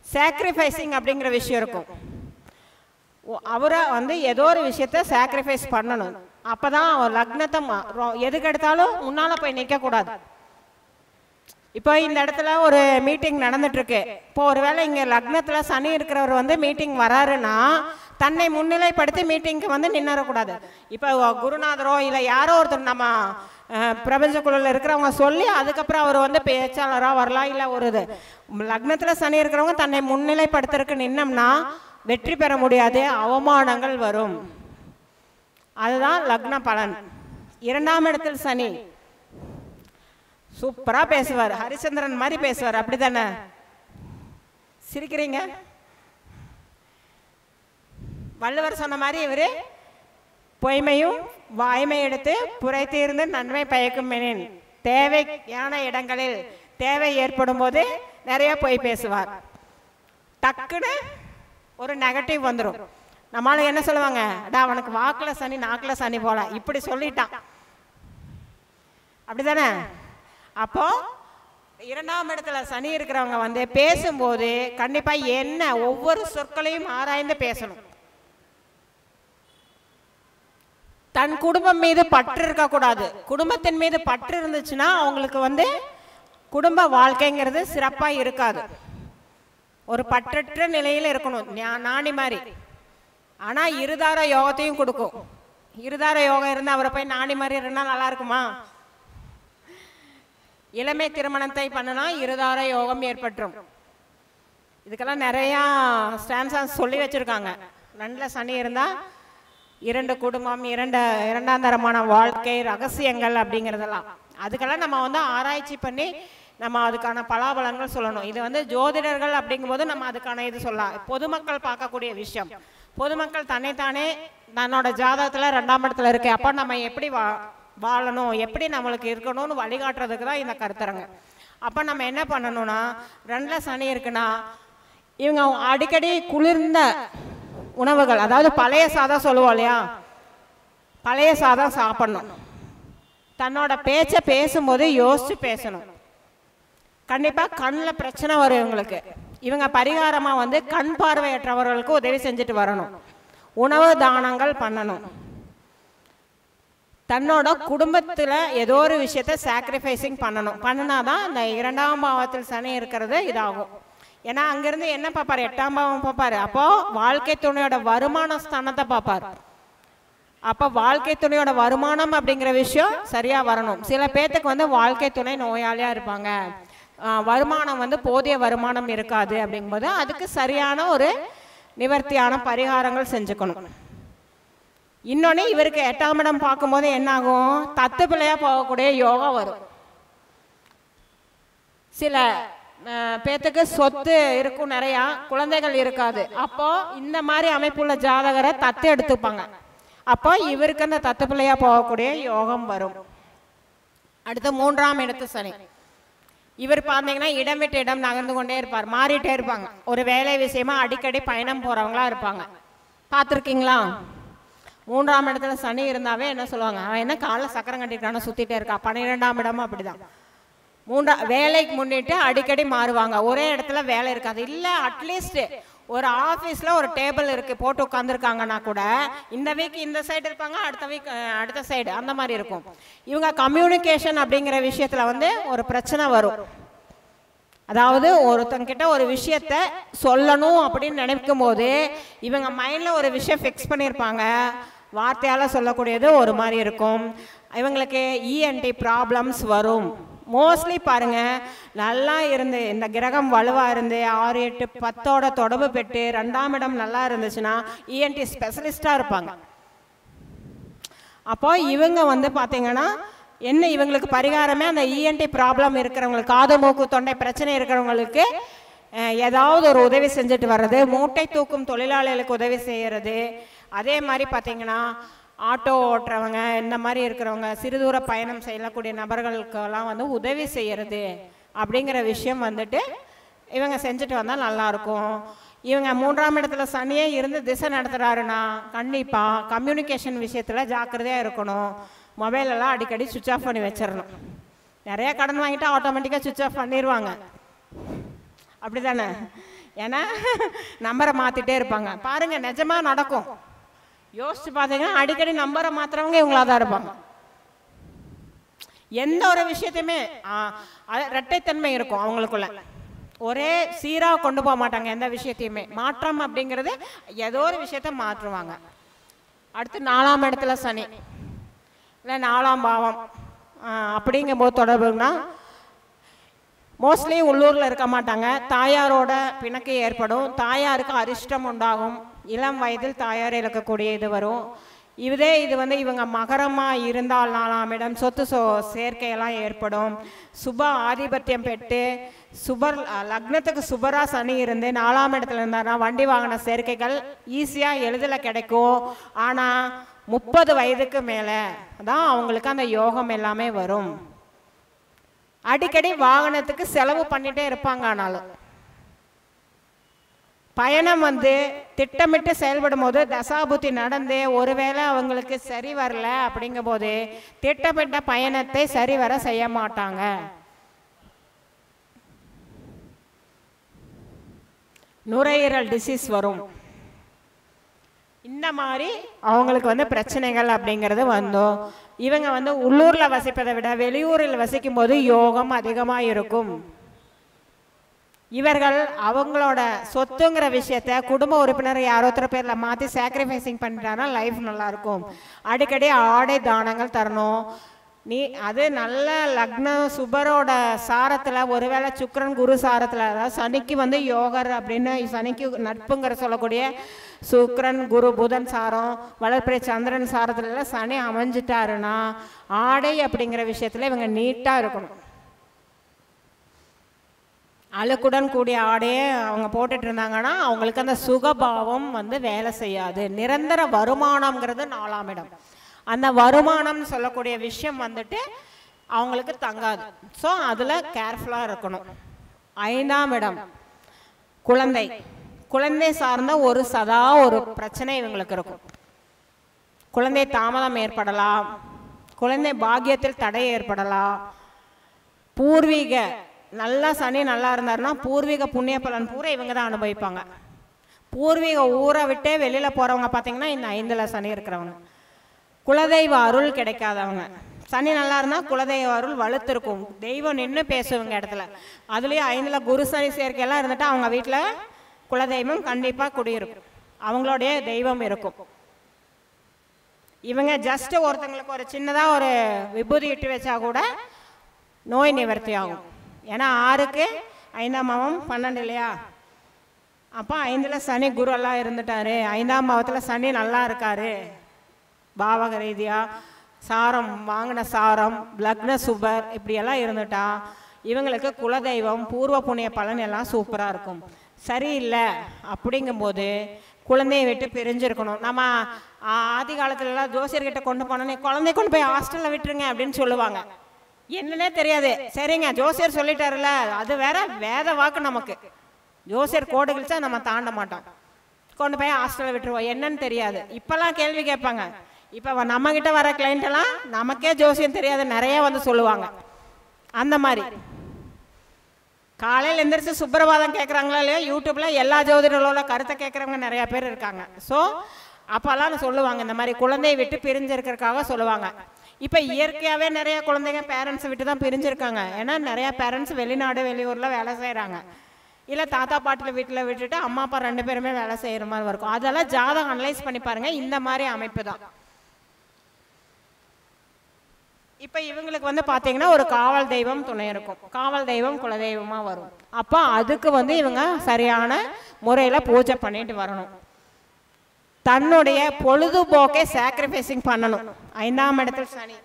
சாக்ரிஃபைசிங் அப்படிங்கிற விஷயம் இருக்கும். அவரை வந்து ஏதோ ஒரு விஷயத்த சாக்ரிஃபைஸ் பண்ணணும். அப்போ தான் அவர் லக்னத்தை எதுக்கு எடுத்தாலும் முன்னால் போய் நிற்கக்கூடாது. இப்போ இந்த இடத்துல ஒரு மீட்டிங் நடந்துட்டுருக்கு. இப்போ ஒரு வேளை இங்கே லக்னத்தில் சனி இருக்கிறவர் வந்து மீட்டிங் வராருன்னா தன்னை முன்னிலைப்படுத்தி மீட்டிங்க்கு வந்து நின்னறக்கூடாது. இப்போ குருநாதரோ இல்லை யாரோ ஒருத்தர் நம்ம பிரபஞ்சக்குழுவில் இருக்கிறவங்க சொல்லி அதுக்கப்புறம் அவர் வந்து பேச்சாளராக வரலாம். இல்லை ஒரு இது லக்னத்தில் சனி இருக்கிறவங்க தன்னை முன்னிலைப்படுத்துறதுக்கு நின்னோம்னா வெற்றி பெற முடியாது, அவமானங்கள் வரும். அதுதான் லக்ன பலன். 2ஆம் இடத்தில் சனி சூப்பரா பேசுவார், ஹரிச்சந்திரன் மாதிரி பேசுவார், அப்படித்தானே? சிரிக்கிறீங்க? வள்ளுவர் சொன்ன மாதிரி இவரு பொய்மையும் வாய்மை எடுத்து புரை தீர்ந்து நன்மை பயக்கும் எனின், தேவையான இடங்களில் தேவை ஏற்படும் போது நிறைய பொய் பேசுவார். டக்குன்னு ஒரு நெகட்டிவ் வந்துடும். நம்மளால என்ன சொல்லுவாங்க, அடா அவனுக்கு வாக்கில் சனி நாக்கில் சனி போல, இப்படி சொல்லிட்டான், அப்படிதானே? அப்போ 2ஆம் இடத்துல சனி இருக்கிறவங்க வந்து பேசும்போது கண்டிப்பா என்ன ஒவ்வொரு சொற்களையும் ஆராய்ந்து பேசணும். தன் குடும்பம் மீது பற்று இருக்கக்கூடாது. குடும்பத்தின் மீது பற்று இருந்துச்சுன்னா அவங்களுக்கு வந்து குடும்ப வாழ்க்கைங்கிறது சிறப்பா இருக்காது. ஒரு பற்றற்ற நிலையில் இருக்கணும், நாணி மாதிரி. ஆனா இருதார யோகத்தையும் கொடுக்கும். இருதார யோகம் இருந்து அவரை போய் நாணி மாதிரி இருந்தால் நல்லா இருக்குமா? இளமை திருமணத்தை பண்ணனா இருதார யோகம் ஏற்பட்டுரும். இதுக்கெல்லாம் நிறையா ஸ்டான்ஸாஸ் சொல்லி வச்சுருக்காங்க. 2ல் சனி இருந்தால் 2 குடும்பம், 2ஆம் தரமான வாழ்க்கை ரகசியங்கள் அப்படிங்கிறதெல்லாம். அதுக்கெல்லாம் நம்ம வந்து ஆராய்ச்சி பண்ணி நம்ம அதுக்கான பலாபலங்கள் சொல்லணும். இது வந்து ஜோதிடர்கள் அப்படிங்கும்போது நம்ம அதுக்கான இது சொல்லலாம். பொதுமக்கள் பார்க்கக்கூடிய விஷயம். பொதுமக்கள் தன்னைத்தானே தன்னோட ஜாதகத்தில் 2ஆம் இடத்துல இருக்கு, அப்போ நம்ம எப்படி வாழணும், எப்படி நம்மளுக்கு இருக்கணும்னு வழிகாட்டுறதுக்கு தான் இந்த கருத்தரங்க. அப்போ நம்ம என்ன பண்ணணும்னா, 2ல் சனி இருக்குன்னா இவங்க அடிக்கடி குளிர்ந்த உணவுகள், அதாவது பழைய சாதம் சொல்லுவோம் இல்லையா, பழைய சாதம் சாப்பிடணும். தன்னோட பேச்சை பேசும்போது யோசிச்சு பேசணும். கண்டிப்பாக கண்ணில் பிரச்சனை வரும் இவங்களுக்கு. இவங்க பரிகாரமாக வந்து கண் பார்வையற்றவர்களுக்கு உதவி செஞ்சுட்டு வரணும். உணவு தானங்கள் பண்ணணும். தன்னோட குடும்பத்தில் ஏதோ ஒரு விஷயத்த சாக்ரிஃபைசிங் பண்ணணும். பண்ணினாதான் இந்த 2ஆம் பாவத்தில் சனி இருக்கிறது இதாகும். ஏன்னா அங்கேருந்து என்ன பார்ப்பார், 8ஆம் பாவம் பார்ப்பார். அப்போது வாழ்க்கை துணையோட வருமான ஸ்தானத்தை பார்ப்பார். அப்போ வாழ்க்கை துணையோட வருமானம் அப்படிங்கிற விஷயம் சரியாக வரணும். சில பேர்த்துக்கு வந்து வாழ்க்கை துணை நோயாளியாக இருப்பாங்க, வருமானம் வந்து போதிய வருமானம் இருக்காது. அப்படிங்கும்போது அதுக்கு சரியான ஒரு நிவர்த்தியான பரிகாரங்கள் செஞ்சுக்கணும். இன்னொன்று, இவருக்கு 8ஆம் இடம் பார்க்கும்போது என்னாகும், தத்து பிள்ளையாக போகக்கூடிய யோகா வரும். சில பேர்த்துக்கு சொத்து இருக்கும், நிறையா குழந்தைகள் இருக்காது. அப்போ இந்த மாதிரி அமைப்புள்ள ஜாதகரை தத்து எடுத்துப்பாங்க. அப்போ இவருக்கு அந்த தத்து பிள்ளையாக போகக்கூடிய யோகம் வரும். அடுத்து 3ஆம் இடத்து சனி. இவர் பார்த்தீங்கன்னா இடம் விட்டு இடம் நகர்ந்து கொண்டே இருப்பார், மாறிட்டே இருப்பாங்க. ஒரு வேலை விஷயமா அடிக்கடி பயணம் போகிறவங்களா இருப்பாங்க. பார்த்துருக்கீங்களா? 3ஆம் இடத்துல சனி இருந்தாவே என்ன சொல்லுவாங்க, அவன் என்ன காலைல சக்கரம் கட்டிருக்கான சுற்றிட்டே இருக்கா. 12ஆம் இடமும் அப்படிதான். வேலைக்கு முன்னிட்டு அடிக்கடி மாறுவாங்க. ஒரே இடத்துல வேலை இருக்காது. இல்லை அட்லீஸ்ட் ஒரு ஆஃபீஸில் ஒரு டேபிள் இருக்குது, போட்டு உட்காந்துருக்காங்கன்னா கூட இந்த வீக் இந்த சைடு இருப்பாங்க, அடுத்த வீக் அடுத்த சைடு, அந்த மாதிரி இருக்கும். இவங்க கம்யூனிகேஷன் அப்படிங்கிற விஷயத்தில் வந்து ஒரு பிரச்சனை வரும். அதாவது ஒருத்தங்கிட்ட ஒரு விஷயத்த சொல்லணும் அப்படின்னு நினைக்கும் போது இவங்க மைண்டில் ஒரு விஷயம் ஃபிக்ஸ் பண்ணியிருப்பாங்க, வார்த்தையால் சொல்லக்கூடியது ஒரு மாதிரி இருக்கும். இவங்களுக்கு இஎன்டி ப்ராப்ளம்ஸ் வரும், மோஸ்ட்லி பாருங்கள், நல்லா இருந்து இந்த கிரகம் வலுவாக இருந்து 6, 8, 10ஓட தொடர்பு பெற்று 2ஆம் இடம் நல்லா இருந்துச்சுன்னா இஎன்டி ஸ்பெஷலிஸ்டாக இருப்பாங்க. அப்போ இவங்க வந்து பார்த்தீங்கன்னா என்ன, இவங்களுக்கு பரிகாரமே அந்த இஎன்டி ப்ராப்ளம் இருக்கிறவங்களுக்கு, காது மூக்கு தொண்டை பிரச்சனை இருக்கிறவங்களுக்கு ஏதாவது ஒரு உதவி செஞ்சுட்டு வர்றது, மூட்டை தூக்கும் தொழிலாளிகளுக்கு உதவி செய்கிறது. அதே மாதிரி பார்த்தீங்கன்னா ஆட்டோ ஓட்டுறவங்க, இந்த மாதிரி இருக்கிறவங்க, சிறுதூர பயணம் செய்யக்கூடிய நபர்களுக்கெல்லாம் வந்து உதவி செய்கிறது அப்படிங்கிற விஷயம் வந்துட்டு இவங்க செஞ்சுட்டு வந்தால் நல்லாயிருக்கும். இவங்க 3ஆம் இடத்துல சனியே இருந்து திசை நடத்துகிறாருன்னா கண்டிப்பாக கம்யூனிகேஷன் விஷயத்தில் ஜாக்கிரதையாக இருக்கணும். மொபைலெல்லாம் அடிக்கடி சுவிட்ச் ஆஃப் பண்ணி வச்சிடணும். நிறையா கடன் வாங்கிட்டு ஆட்டோமேட்டிக்காக சுவிட்ச் ஆஃப் பண்ணிடுவாங்க, அப்படி தானே? ஏன்னா நம்பரை மாற்றிட்டே இருப்பாங்க. பாருங்கள், நிஜமாக நடக்கும். யோசிச்சு பார்த்தீங்கன்னா அடிக்கடி நம்பரை மாற்றுறவங்க இவங்களாக தான் இருப்பாங்க. எந்த ஒரு விஷயத்தையுமே இரட்டைத்தன்மை இருக்கும் அவங்களுக்குள்ள, ஒரே சீராக கொண்டு போக மாட்டாங்க. எந்த விஷயத்தையுமே மாற்றம் அப்படிங்கிறது ஏதோ ஒரு விஷயத்த மாற்றுவாங்க. அடுத்து 4ஆம் இடத்துல சனி இல்லை 4ஆம் பாவம் அப்படிங்கும்போது தொடர்புனா மோஸ்ட்லி உள்ளூரில் இருக்க மாட்டாங்க. தாயாரோட பிணக்கு ஏற்படும், தாயாருக்கு அரிஷ்டம் உண்டாகும், இளம் வயதில் தாயார் இழக்கக்கூடிய இது வரும். இது வந்து இவங்க மகரமாக இருந்தால் 4ஆம் இடம் சொத்து சேர்க்கையெல்லாம் ஏற்படும். சுப ஆதிபத்தியம் பெற்று லக்னத்துக்கு சுபரா சனி இருந்து 4ஆம் இடத்துல இருந்தாருன்னா வண்டி வாகன சேர்க்கைகள் ஈஸியாக எளிதில் கிடைக்கும். ஆனால் 30 வயதுக்கு மேலே தான் அவங்களுக்கு அந்த யோகம் எல்லாமே வரும். அடிக்கடி வாகனத்துக்கு செலவு பண்ணிகிட்டே இருப்பாங்க. ஆனாலும் பயணம் வந்து திட்டமிட்டு செயல்படும் போது தசாபுத்தி நடந்து ஒருவேளை அவங்களுக்கு சரி வரல அப்படிங்கும் போது திட்டமிட்ட பயணத்தை சரிவர செய்ய மாட்டாங்க. நுரையீரல் டிசீஸ் வரும். இந்த மாதிரி அவங்களுக்கு வந்து பிரச்சனைகள் அப்படிங்கிறது வந்தோம். இவங்க வந்து உள்ளூரில் வசிப்பதை விட வெளியூரில் வசிக்கும் போது யோகம் அதிகமாக இருக்கும். இவர்கள் அவங்களோட சொத்துங்கிற விஷயத்த குடும்ப உறுப்பினர் யாரோ ஒருத்தர் பேரில் மாற்றி சாக்ரிஃபைசிங் பண்ணிட்டாங்கன்னா லைஃப் நல்லாயிருக்கும். அடிக்கடி ஆடை தானங்கள் தரணும். அது நல்ல லக்னம் சுபரோட சாரத்தில், ஒருவேளை சுக்கிரன் குரு சாரத்தில், அதாவது சனிக்கு வந்து யோகர் அப்படின்னு சனிக்கு நட்புங்கிற சொல்லக்கூடிய சுக்கிரன் குரு புதன் சாரம் வளர்ப்பிறை சந்திரன் சாரத்துல சனி அமைஞ்சிட்டாருன்னா ஆடை அப்படிங்கிற விஷயத்தில் இவங்க நீட்டாக இருக்கணும். அழுக்குடன் கூடிய ஆடையே அவங்க போட்டுட்டு இருந்தாங்கன்னா அவங்களுக்கு அந்த சுகபாவம் வந்து வேலை செய்யாது. நிரந்தர வருமானம்ங்கிறது 4ஆம் இடம். அந்த வருமானம்னு சொல்லக்கூடிய விஷயம் வந்துட்டு அவங்களுக்கு தங்காது. ஸோ அதில் கேர்ஃபுல்லாக இருக்கணும். 5ஆம் இடம் குழந்தை சார்ந்த ஒரு பிரச்சனை இவங்களுக்கு இருக்கும். குழந்தை தாமதம் ஏற்படலாம், குழந்தை பாக்கியத்தில் தடை ஏற்படலாம். பூர்வீக நல்லா சனி நல்லா இருந்தாருன்னா பூர்வீக புண்ணிய பலன் பூரா இவங்க தான் அனுபவிப்பாங்க. பூர்வீக ஊரை விட்டே வெளியில் போகிறவங்க பார்த்தீங்கன்னா இந்த 5ல் சனி இருக்கிறவங்க. குலதெய்வ அருள் கிடைக்காதவங்க, சனி நல்லா இருந்தால் குலதெய்வ அருள் வலுத்திருக்கும், தெய்வம் நின்று பேசுவங்க இடத்துல. அதுலேயும் 5ல் குரு சனி சேர்க்கையெல்லாம் இருந்துட்டு அவங்க வீட்டில் குலதெய்வம் கண்டிப்பாக குடியிருக்கும், அவங்களுடைய தெய்வம் இருக்கும். இவங்க ஜஸ்ட் ஒருத்தங்களுக்கு ஒரு சின்னதாக ஒரு விபூதி இட்டு வச்சா கூட நோய் நிவர்த்தி ஆகும். ஏன்னா 6க்கு 5ஆம் பாவம் 12 இல்லையா? அப்போ 5ல் சனி குரு எல்லாம் இருந்துட்டாரு, 5ஆம் பாவத்தில் சனி நல்லா இருக்காரு, பாவக ரீதியாக சாரம் வாங்கின சாரம் லக்ன சுபர் இப்படியெல்லாம் இருந்துட்டா இவங்களுக்கு குலதெய்வம் பூர்வ புண்ணிய பலன் எல்லாம் சூப்பராக இருக்கும். சரியில்லை அப்படிங்கும்போது குழந்தையை விட்டு பிரிஞ்சிருக்கணும். நம்ம ஆதி காலத்துலலாம் ஜோசியர்கிட்ட கொண்டு போனோன்னே குழந்தைய கொண்டு போய் ஹாஸ்டலில் விட்டுருங்க அப்படின்னு சொல்லுவாங்க. என்னன்னே தெரியாது. சரிங்க ஜோசியர் சொல்லிட்டாருல, அது வேற வேத வாக்கு. நமக்கு ஜோசியர் கோடு கிழிச்சா நம்ம தாண்ட மாட்டோம், கொண்டு போய் ஹாஸ்டலில் விட்டுருவோம். என்னன்னு தெரியாது. இப்போல்லாம் கேள்வி கேட்பாங்க. இப்போ நம்மக்கிட்ட வர கிளைண்ட்டெல்லாம் நமக்கே ஜோசியம் தெரியாது நிறைய வந்து சொல்லுவாங்க. அந்த மாதிரி காலையில் எந்திரிச்சு சுப்பிரபாதம் கேட்குறாங்களா இல்லையா, யூடியூப்பில் எல்லா ஜோதிடர்களோட கருத்தை கேட்குறவங்க நிறையா பேர் இருக்காங்க. ஸோ அப்போல்லாம் சொல்லுவாங்க இந்த மாதிரி குழந்தையை விட்டு பிரிஞ்சிருக்கிறதுக்காக சொல்லுவாங்க. இப்போ இயற்கையாகவே நிறைய குழந்தைங்க பேரண்ட்ஸை விட்டு தான் பிரிஞ்சிருக்காங்க. ஏன்னா நிறையா பேரண்ட்ஸ் வெளிநாடு வெளியூரில் வேலை செய்கிறாங்க, இல்லை தாத்தா பாட்டில் வீட்டில் விட்டுட்டு அம்மா அப்பா 2 பேருமே வேலை செய்கிற மாதிரி இருக்கும். அதெல்லாம் ஜாதகம் அனலைஸ் பண்ணி பாருங்கள். இந்த மாதிரி அமைப்பு தான். இப்போ இவங்களுக்கு வந்து பார்த்தீங்கன்னா ஒரு காவல் தெய்வம் துணை இருக்கும், காவல் தெய்வம் குலதெய்வமாக வரும். அப்போ அதுக்கு வந்து இவங்க சரியான முறையில் பூஜை பண்ணிட்டு வரணும். தன்னுடைய பொழுதுபோக்கை சாக்ரிஃபைசிங் பண்ணணும். 5ஆம் இடத்தில் சனி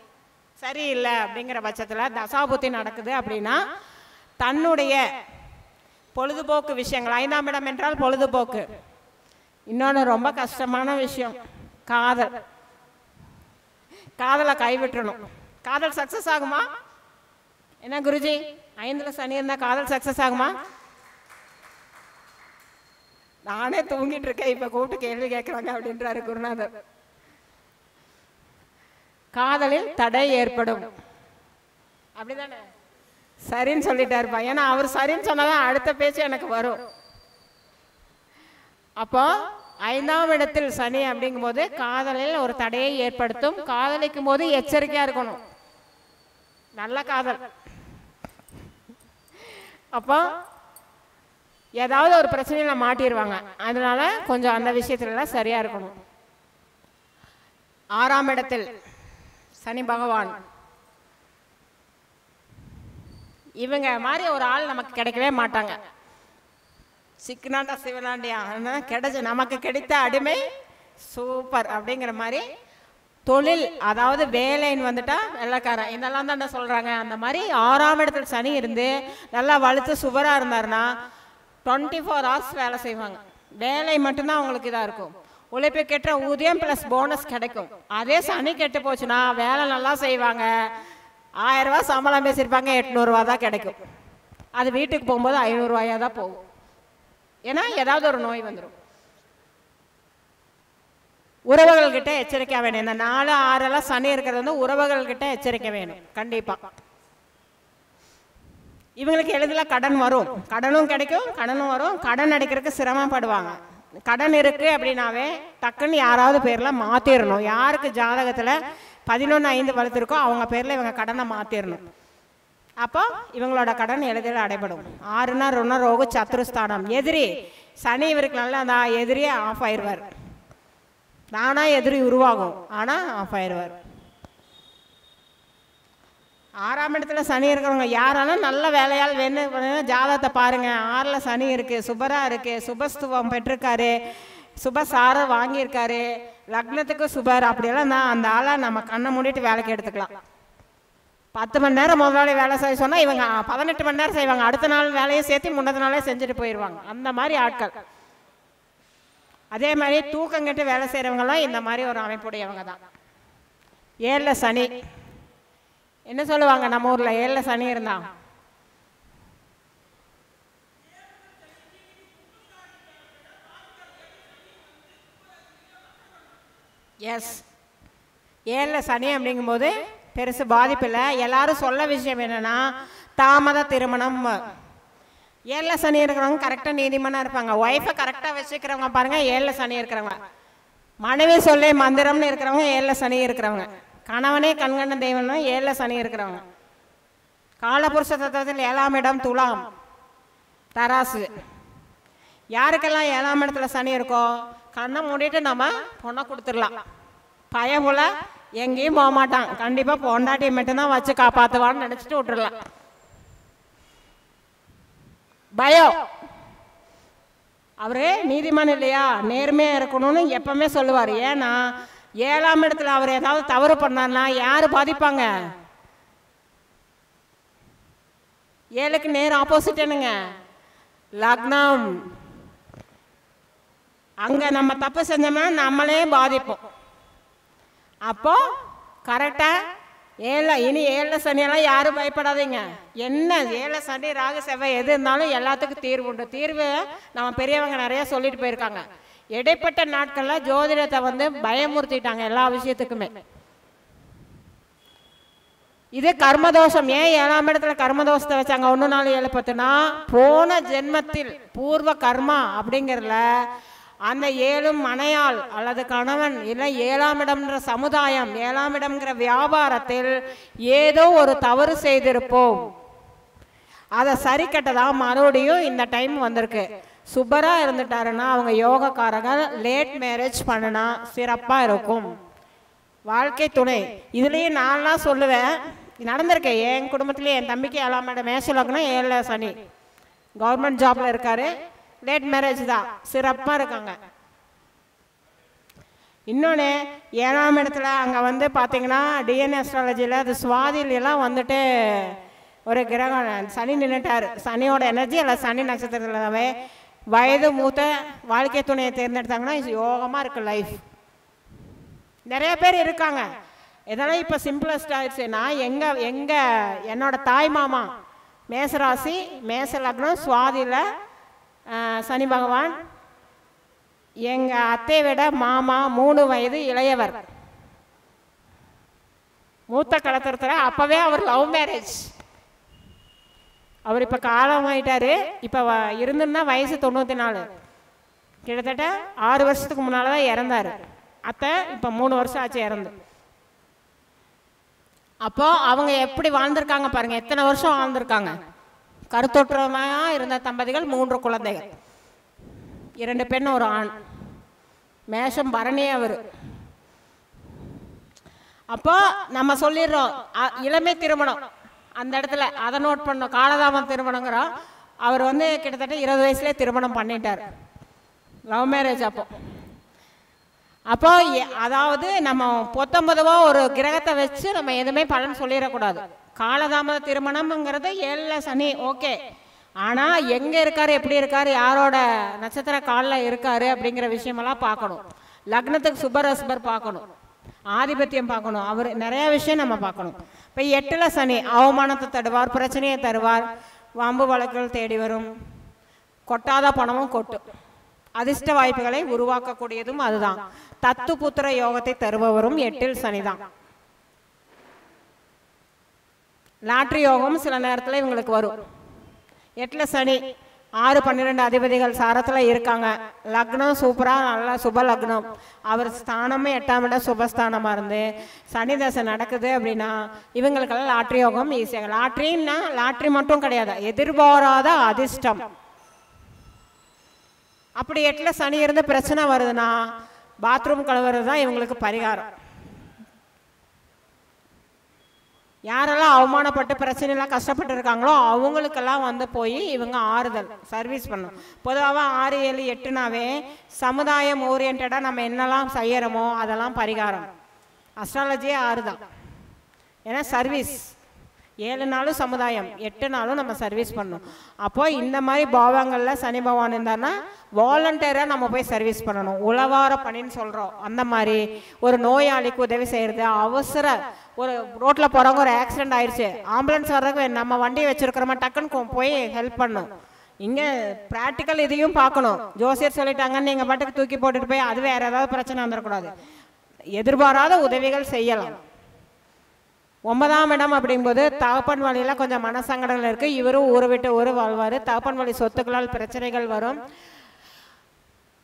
சரியில்லை அப்படிங்கிற பட்சத்தில் தசாபுத்தி நடக்குது அப்படின்னா தன்னுடைய பொழுதுபோக்கு விஷயங்கள், 5ஆம் இடம் என்றால் பொழுதுபோக்கு. இன்னொன்று ரொம்ப கஷ்டமான விஷயம், காதல். காதலை கைவிட்டுறணும். காதல் சக்ஸஸ் ஆகுமா? என்ன குருஜி, 5ல் சனி இருந்தால் காதல் சக்ஸஸ் ஆகுமா? நானே தூங்கிட்டு இருக்கேன், இப்போ கூப்பிட்டு கேள்வி கேட்குறாங்க அப்படின்றாரு குருநாதர். காதலில் தடை ஏற்படும், அப்படிதானே? சரின்னு சொல்லிட்டாருப்பா. ஏன்னா அவர் சரின்னு சொன்னாதான் அடுத்த பேச்சு எனக்கு வரும். அப்போ 5ஆம் இடத்தில் சனி அப்படிங்கும் போது காதலில் ஒரு தடையை ஏற்படுத்தும். காதலிக்கும் போது எச்சரிக்கையா இருக்கணும். நல்ல காதல். அப்போ ஏதாவது ஒரு பிரச்சனையில மாட்டிடுவாங்க. அதனால கொஞ்சம் அந்த விஷயத்துலலாம் சரியா இருக்கணும். 6ஆம் இடத்தில் சனி பகவான். இவங்க மாதிரி ஒரு ஆள் நமக்கு கிடைக்கவே மாட்டாங்க. சிக்கனாண்டா சிவனாண்டியா கிடைச்ச நமக்கு கிடைத்த அடிமை சூப்பர் அப்படிங்கிற மாதிரி. தொழில் அதாவது வேலைன்னு வந்துட்டா வெள்ளைக்காரன் இதெல்லாம் தான் சொல்கிறாங்க. அந்த மாதிரி 6ஆம் இடத்துல சனி இருந்து நல்லா வலுத்து சுவராக இருந்தாருன்னா 24 hours வேலை செய்வாங்க. வேலை மட்டும்தான் அவங்களுக்கு இதாக இருக்கும். உழைப்பு கெட்ட ஊதியம் ப்ளஸ் போனஸ் கிடைக்கும். அதே சனி கெட்டு போச்சுன்னா வேலை நல்லா செய்வாங்க, 1000 ரூபா சம்பளம் பேசியிருப்பாங்க, 800 ரூபா தான் கிடைக்கும். அது வீட்டுக்கு போகும்போது 500 ரூபாயாக தான் போகும். ஏன்னா ஏதாவது ஒரு நோய் வந்துடும். உறவுகள்கிட்ட எச்சரிக்கை வேணும். இந்த 4, 6 சனி இருக்கிறது வந்து உறவுகள்கிட்ட எச்சரிக்கை வேணும் கண்டிப்பாக. இவங்களுக்கு எளிதில் கடன் வரும், கடனும் கிடைக்கும், கடனும் வரும். கடன் அடைக்கிறதுக்கு சிரமப்படுவாங்க. கடன் இருக்கு அப்படின்னாவே டக்குன்னு யாராவது பேரில் மாற்றிடணும். யாருக்கு ஜாதகத்தில் 11/5 வளர்த்துருக்கோ அவங்க பேரில் இவங்க கடனை மாற்றிடணும். அப்போ இவங்களோட கடன் எளிதில் அடைபடும். 6னா ருணரோகு சத்துருஸ்தானம். எதிரி சனி இவருக்கு நல்லா அந்த எதிரியே ஆஃப் ஆயிடுவார். நானா எதிரி உருவாகும், ஆனால் ஆஃப் ஆயிடுவார். 6ஆம் இடத்துல சனி இருக்கிறவங்க யாராலும் நல்ல வேலையால் வேணும் ஜாதகத்தை பாருங்க. 6ல் சனி இருக்கு, சுபரா இருக்கு, சுபஸ்துவம் பெற்றிருக்காரு, சுபசாரம் வாங்கியிருக்காரு, லக்னத்துக்கு சுபர். அப்படியெல்லாம் தான் அந்த ஆளை நம்ம கண்ணை மூடிட்டு வேலைக்கு எடுத்துக்கலாம். 10 மணி நேரம் முதலாளி வேலை செய்ய சொன்னால் இவங்க 18 மணி நேரம் செய்வாங்க. அடுத்த நாள் வேலையை சேர்த்து முன்னத்த நாளே செஞ்சுட்டு போயிடுவாங்க. அந்த மாதிரி ஆட்கள். அதே மாதிரி தூக்கம் கட்டு வேலை செய்கிறவங்களாம் இந்த மாதிரி ஒரு அமைப்புடையவங்க தான். 7ல் சனி என்ன சொல்லுவாங்க நம்ம ஊரில்? 7ல் சனி இருந்தா எஸ் 7ல் சனி அப்படிங்கும்போது பெருசு பாதிப்பு இல்லை. எல்லாரும் சொல்ல விஷயம் என்னன்னா தாமத திருமணம். 7ல் சனி இருக்கிறவங்க கரெக்டாக நீதிமன்றம் இருப்பாங்க. ஒய்ஃபை கரெக்டாக வச்சுக்கிறவங்க பாருங்க 7ல் சனி இருக்கிறவங்க. மனைவி சொல்லே மந்திரம்னு இருக்கிறவங்க 7ல் சனி இருக்கிறவங்க. கணவனே கண்கண்ட தெய்வம்னா 7ல் சனி இருக்கிறவங்க. காலபுருஷ தத்துவத்தில் 7ஆம் இடம் துலாம் தராசு. யாருக்கெல்லாம் 7ஆம் இடத்துல சனி இருக்கோ கண்ணை மூடிட்டு நம்ம பொண்ணை கொடுத்துடலாம். பயமுல எங்கேயும் போக மாட்டான். கண்டிப்பாக பொண்டாட்டியை மட்டும்தான் வச்சு காப்பாற்றுவான்னு நினச்சிட்டு விட்டுடலாம். பயம். அவரு நீதிமான் இல்லையா, நேர்மையாக இருக்கணும்னு எப்பவுமே சொல்லுவார். ஏன்னா 7ஆம் இடத்துல அவர் ஏதாவது தவறு பண்ணார்னா யாரு பாதிப்பாங்க? 7க்கு நேர் ஆப்போசிட் என்னங்க? லக்னம். அங்க நம்ம தப்பு செஞ்சோம்னா நம்மளே பாதிப்போம். அப்போ கரெக்டா 7 இனி 7ல் சனியெல்லாம் யாரும் பயப்படாதீங்க. என்ன 7ல் சனி ராகு செவ்வாய் எது இருந்தாலும் எல்லாத்துக்கும் தீர்வு உண்டு. தீர்வு நம்ம பெரியவங்க நிறைய சொல்லிட்டு போயிருக்காங்க. இடைப்பட்ட நாட்களில் ஜோதிடத்தை வந்து பயமுறுத்திட்டாங்க எல்லா விஷயத்துக்குமே. இது கர்மதோஷம். ஏன் 7ஆம் இடத்துல கர்மதோஷத்தை வச்சாங்க? 1 4 7 10னா போன ஜென்மத்தில் பூர்வ கர்மா அப்படிங்கிறதுல அந்த 7 மனையாள் அல்லது கணவன் இல்லை 7ஆம் இடம்ன்ற சமுதாயம் 7ஆம் இடம்ங்கிற வியாபாரத்தில் ஏதோ ஒரு தவறு செய்திருப்போம். அதை சரி கட்டதான் மறுபடியும் இந்த டைம் வந்திருக்கு. சுபரா இருந்துட்டாருன்னா அவங்க யோகக்காரங்க லேட் மேரேஜ் பண்ணினா சிறப்பாக இருக்கும். வாழ்க்கை துணை இதுலேயும் நான்லாம் சொல்லுவேன், நடந்திருக்கேன். என் குடும்பத்துலேயே என் தம்பிக்கு 7ஆம் இடம் மேஷ லக்னம் 7 சனி, கவர்மெண்ட் ஜாபில் இருக்கார், லேட் மேரேஜ் தான், சிறப்பாக இருக்காங்க. இன்னொன்று 7ஆம் இடத்துல அங்கே வந்து பார்த்திங்கன்னா டிஎன்ஏ அஸ்ட்ராலஜியில் அது சுவாதிலாம் வந்துட்டு ஒரு கிரகம் சனி நின்றுட்டார். சனியோட எனர்ஜி அல்ல சனி நட்சத்திரத்தில்வே வயது மூத்த வாழ்க்கை துணையை தேர்ந்தெடுத்தாங்கன்னா யோகமாக இருக்குது லைஃப். நிறைய பேர் இருக்காங்க. இதெல்லாம் இப்போ சிம்பிளஸ்ட் ஆயிடுச்சுன்னா என்னோட தாய் மாமா மேசராசி மேச லக்னம் சுவாதியில் சனி பகவான், எங்கள் அத்தை விட மாமா 3 வயது இளையவர், மூத்த கலத்திரத்தில். அப்போவே அவர் லவ் மேரேஜ். அவர் இப்போ காலமாயிட்டார். இப்போ இருந்துன்னா வயசு 94, கிட்டத்தட்ட 6 வருஷத்துக்கு முன்னால் தான் இறந்தார். அத்தை இப்போ 3 வருஷம் ஆச்சு இறந்து. அப்போ அவங்க எப்படி வாழ்ந்திருக்காங்க பாருங்க, எத்தனை வருஷம் வாழ்ந்திருக்காங்க. கருத்தொற்றுமையாக இருந்த தம்பதிகள், 3 குழந்தைகள், 2 பெண் 1 ஆண். மேஷம் பரணி அவர். அப்போ நம்ம சொல்லிடுறோம் இளமை திருமணம், அந்த இடத்துல அதை நோட் பண்ணோம். காலதாமம் திருமணங்கிறோம். அவர் வந்து கிட்டத்தட்ட 20 வயசுலேயே திருமணம் பண்ணிட்டார், லவ் மேரேஜ். அப்போ அதாவது நம்ம 19 ஒரு கிரகத்தை வச்சு நம்ம எதுவுமே பலன் சொல்லிடக்கூடாது. காலதாமத திருமணம்ங்கிறது 7 சனி ஓகே, ஆனால் எங்கே இருக்கார், எப்படி இருக்கார், யாரோட நட்சத்திர காலில் இருக்கார் அப்படிங்கிற விஷயமெல்லாம் பார்க்கணும். லக்னத்துக்கு சுபரஸ்பர் பார்க்கணும், ஆதிபத்தியம் பார்க்கணும், அவர் நிறையா விஷயம் நம்ம பார்க்கணும். இப்போ 8ல் சனி அவமானத்தை தருவார், பிரச்சனையை தருவார், வம்பு வழக்குகள் தேடி வரும், கொட்டாத பணமும் கொட்டும். அதிர்ஷ்ட வாய்ப்புகளை உருவாக்கக்கூடியதும் அதுதான். தத்து புத்திர யோகத்தை தருபவரும் 8ல் சனி தான். லாட்ரி யோகம் சில நேரத்தில் இவங்களுக்கு வரும். 8ல் சனி 6, 12 அதிபதிகள் சாரத்தில் இருக்காங்க. லக்னம் சூப்பராக நல்லா சுப லக்னம். அவர் ஸ்தானமே 8ஆம் இடம் சுபஸ்தானமாக இருந்து சனி தசை நடக்குது அப்படின்னா இவங்களுக்கெல்லாம் லாட்ரி யோகம் ஈஸியாக. லாட்ரின்னா லாட்ரி மட்டும் கிடையாது, எதிர்பாராத அதிர்ஷ்டம். அப்படி 8ல் சனி இருந்து பிரச்சனை வருதுன்னா பாத்ரூம் கழுவுறது தான் இவங்களுக்கு பரிகாரம். யாரெல்லாம் அவமானப்பட்டு பிரச்சனைலாம் கஷ்டப்பட்டு இருக்காங்களோ அவங்களுக்கெல்லாம் வந்து போய் இவங்க ஆறுதல் சர்வீஸ் பண்ணணும். பொதுவாக 6, 7, 8னாவே சமுதாயம் ஓரியன்டாக நம்ம என்னெல்லாம் செய்யறோமோ அதெல்லாம் பரிகாரம். அஸ்ட்ராலஜியே 6 தான். ஏன்னா சர்வீஸ் 7 நாளும் சமுதாயம், 8 நாளும் நம்ம சர்வீஸ் பண்ணணும். அப்போ இந்த மாதிரி பாவங்களில் சனி பகவான் இருந்தாருன்னா வாலண்டியராக நம்ம போய் சர்வீஸ் பண்ணணும். உளவார பணின்னு சொல்கிறோம். அந்த மாதிரி ஒரு நோயாளிக்கு உதவி செய்கிறது, அவசர ஒரு ரோட்டில் போகிறவங்க ஒரு ஆக்சிடென்ட் ஆயிடுச்சு, ஆம்புலன்ஸ் வர்றதுக்கு நம்ம வண்டியை வச்சுருக்கிறோமா டக்குன்னு போய் ஹெல்ப் பண்ணணும். இங்கே ப்ராக்டிக்கல் இதையும் பார்க்கணும். ஜோசியர் சொல்லிட்டாங்கன்னு நீங்கள் பாட்டுக்கு தூக்கி போட்டுட்டு போய் அது வேறு ஏதாவது பிரச்சனை வந்துடக்கூடாது. எதிர்பாராத உதவிகள் செய்யலாம். 9ஆம் இடம் அப்படிங்கும்போது தகப்பன் வழியில் கொஞ்சம் மனசங்கடங்கள் இருக்குது. இவரும் ஊரை விட்டு ஊர் வாழ்வார். தகப்பன் வழி சொத்துக்களால் பிரச்சனைகள் வரும்.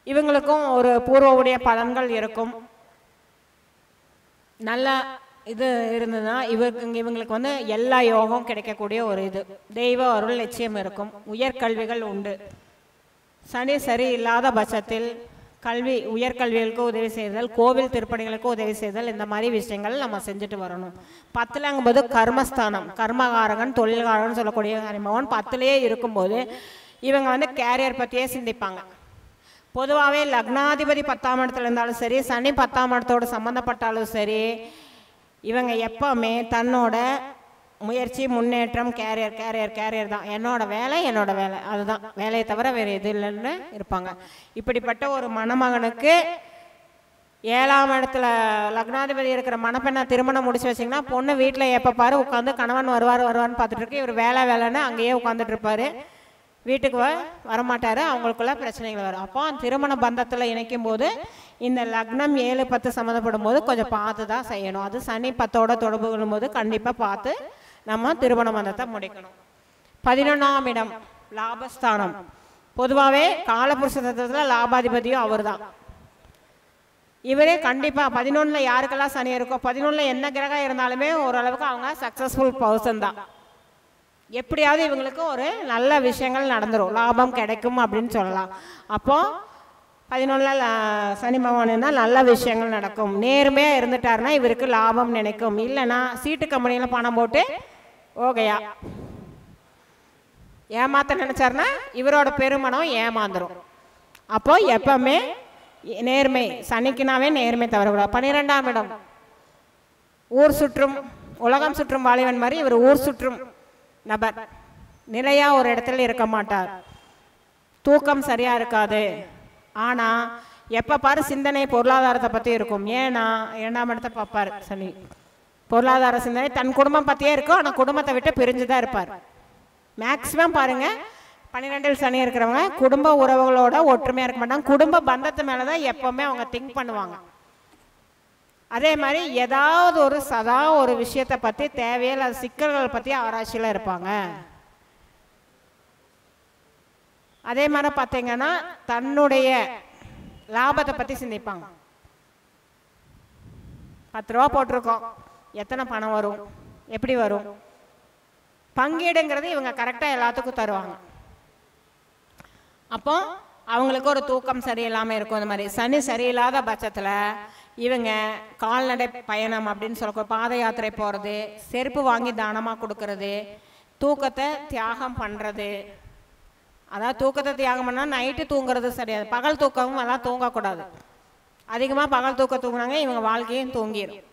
இவங்களுக்கும் ஒரு பூர்வ உடைய பலன்கள் இருக்கும். நல்ல இது இருந்ததுன்னா இவங்களுக்கு வந்து எல்லா யோகம் கிடைக்கக்கூடிய ஒரு இது தெய்வ அருள் நிச்சயம் இருக்கும். உயர்கல்விகள் உண்டு. சனி சரி இல்லாத பட்சத்தில் கல்வி உயர்கல்விகளுக்கு உதவி செய்தல், கோவில் திருப்பணிகளுக்கு உதவி செய்தல், இந்த மாதிரி விஷயங்கள் நம்ம செஞ்சுட்டு வரணும். 10லங்கும்போது கர்மஸ்தானம், கர்மகாரகன் தொழில்காரகன் சொல்லக்கூடிய ஹரிமோகன் 10லேயே இருக்கும்போது இவங்க வந்து கேரியர் பற்றியே சிந்திப்பாங்க. பொதுவாகவே லக்னாதிபதி 10ஆம் இடத்துல இருந்தாலும் சரி, சனி 10ஆம் இடத்தோடு சம்மந்தப்பட்டாலும் சரி, இவங்க எப்போவுமே தன்னோட முயற்சி முன்னேற்றம் கேரியர் தான். என்னோட வேலை அதுதான் வேலையை தவிர வேறு எது இல்லைன்னு இருப்பாங்க. இப்படிப்பட்ட ஒரு மணமகனுக்கு 7ஆம் இடத்துல லக்னாதிபதி இருக்கிற மணப்பெண்ணை திருமணம் முடிச்சு வச்சிங்கன்னா பொண்ணு வீட்டில் எப்போ பாரு உட்காந்து கணவன் வருவான்னு பார்த்துட்டு இருக்கு. இவர் வேலைன்னு அங்கேயே உட்காந்துட்டு இருப்பார். வீட்டுக்கு வரமாட்டார். அவங்களுக்குள்ள பிரச்சனைகள் வரும். அப்போ திருமண பந்தத்தில் இணைக்கும் போது இந்த லக்னம் 7, 10 சம்மந்தப்படும் போது கொஞ்சம் பார்த்து தான் செய்யணும். அது சனி 10ஓட தொடர்பு கொள்ளும்போது கண்டிப்பாக பார்த்து நம்ம திருமண பந்தத்தை முடிக்கணும். 11ஆம் இடம் லாபஸ்தானம். பொதுவாகவே காலபுருஷ தத்துவத்தில் லாபாதிபதியும் அவர் தான். இவரே கண்டிப்பாக 11ல் யாருக்கெல்லாம் சனி இருக்கோ 11ல் என்ன கிரகம் இருந்தாலுமே ஓரளவுக்கு அவங்க சக்ஸஸ்ஃபுல் பர்சன் தான். எப்படியாவது இவங்களுக்கு ஒரு நல்ல விஷயங்கள் நடந்துடும், லாபம் கிடைக்கும் அப்படின்னு சொல்லலாம். அப்போ 11 சனி பகவான் இருந்தால் நல்ல விஷயங்கள் நடக்கும். நேர்மையாக இருந்துட்டாருன்னா இவருக்கு லாபம் நினைக்கும். இல்லைன்னா சீட்டு கம்பெனியில் பணம் போட்டு ஓகையா ஏமாத்த நினச்சாருன்னா இவரோட பெருமனம் ஏமாந்துடும். அப்போ எப்பவுமே நேர்மை, சனிக்குனாவே நேர்மை தவறக்கூடாது. 12ஆம் இடம் ஊர் சுற்றும் உலகம் சுற்றும் வாலிபன் மாதிரி இவர் ஊர் சுற்றும் நபர். நிலையாக ஒரு இடத்துல இருக்க மாட்டார். தூக்கம் சரியாக இருக்காது. ஆனால் எப்போ பாரு சிந்தனை பொருளாதாரத்தை பற்றி இருக்கும். ஏன்னா 2ஆம் இடத்தை பார்ப்பார் சனி. பொருளாதார சிந்தனை தன் குடும்பம் பற்றியே இருக்கும். ஆனால் குடும்பத்தை விட்டு பிரிஞ்சு தான் இருப்பார். மேக்ஸிமம் பாருங்கள் 12இல் சனி இருக்கிறவங்க குடும்ப உறவுகளோட ஒற்றுமையாக இருக்க மாட்டாங்க. குடும்ப பந்தத்து மேலே தான் எப்போவுமே அவங்க திங்க் பண்ணுவாங்க. அதே மாதிரி ஏதாவது ஒரு விஷயத்தை பற்றி தேவையில்ல சிக்கல்களை பற்றி ஆராய்ச்சியில் இருப்பாங்க. அதே மாதிரி பார்த்தீங்கன்னா தன்னுடைய லாபத்தை பற்றி சிந்திப்பாங்க. 10 ரூபா போட்டிருக்கோம், எத்தனை பணம் வரும், எப்படி வரும், பங்கீடுங்கிறது இவங்க கரெக்டாக எல்லாத்துக்கும் தருவாங்க. அப்போ அவங்களுக்கு ஒரு தூக்கம் சரியில்லாமல் இருக்கும். அந்த மாதிரி சனி சரியில்லாத பட்சத்தில் இவங்க கால்நடை பயணம் அப்படின்னு சொல்ல பாத யாத்திரை போகிறது, செருப்பு வாங்கி தானமாக கொடுக்கறது, தூக்கத்தை தியாகம் பண்ணுறது. அதாவது தூக்கத்தை தியாகம் பண்ணால் நைட்டு தூங்குறது சரியாது. பகல் தூக்கமும் எல்லாம் தூங்கக்கூடாது. அதிகமாக பகல் தூங்குனாங்க இவங்க வாழ்க்கையும் தூங்கிடும்.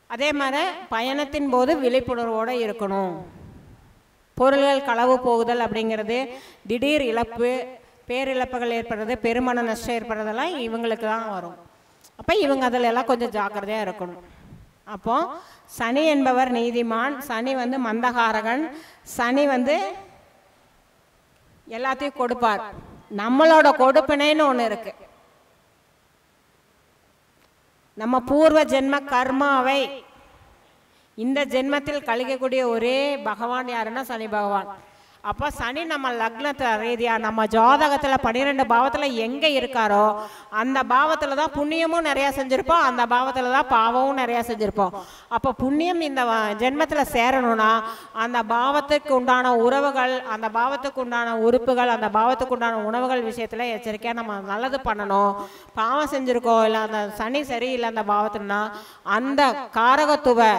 அதே மாதிரி பயணத்தின் போது விழிப்புணர்வோடு இருக்கணும். பொருள்கள் களவு போகுதல் அப்படிங்கிறது, திடீர் இழப்பு, பேரிழப்புகள் ஏற்படுறது, பெருமன நஷ்டம் ஏற்படுறதெல்லாம் இவங்களுக்கு தான் வரும். அப்போ இவங்க அதில் எல்லாம் கொஞ்சம் ஜாக்கிரதையாக இருக்கணும். அப்போ சனி என்பவர் நீதிமான். சனி மந்தகாரகன். சனி எல்லாத்தையும் கொடுப்பார். நம்மளோட கொடுப்பினைன்னு ஒன்று இருக்கு. நம்ம பூர்வ ஜென்ம கர்மாவை இந்த ஜென்மத்தில் கழிக்கக்கூடிய ஒரே பகவான் யாருன்னா சனி பகவான். அப்போ சனி நம்ம லக்னத்தில் ரீதியாக நம்ம ஜாதகத்தில் 12 பாவத்தில் எங்கே இருக்காரோ அந்த பாவத்தில் தான் புண்ணியமும் நிறையா செஞ்சுருப்போம், அந்த பாவத்தில் தான் பாவமும் நிறையா செஞ்சுருப்போம். அப்போ புண்ணியம் இந்த ஜென்மத்தில் சேரணும்னா அந்த பாவத்துக்கு உண்டான உறவுகள், அந்த பாவத்துக்கு உண்டான உறுப்புகள், அந்த பாவத்துக்கு உண்டான உணவுகள் விஷயத்தில் எச்சரிக்கையாக நம்ம நல்லது பண்ணணும். பாவம் செஞ்சுருக்கோம் இல்லை அந்த சனி சரியில்லை அந்த பாவத்துலனா அந்த காரகத்துவ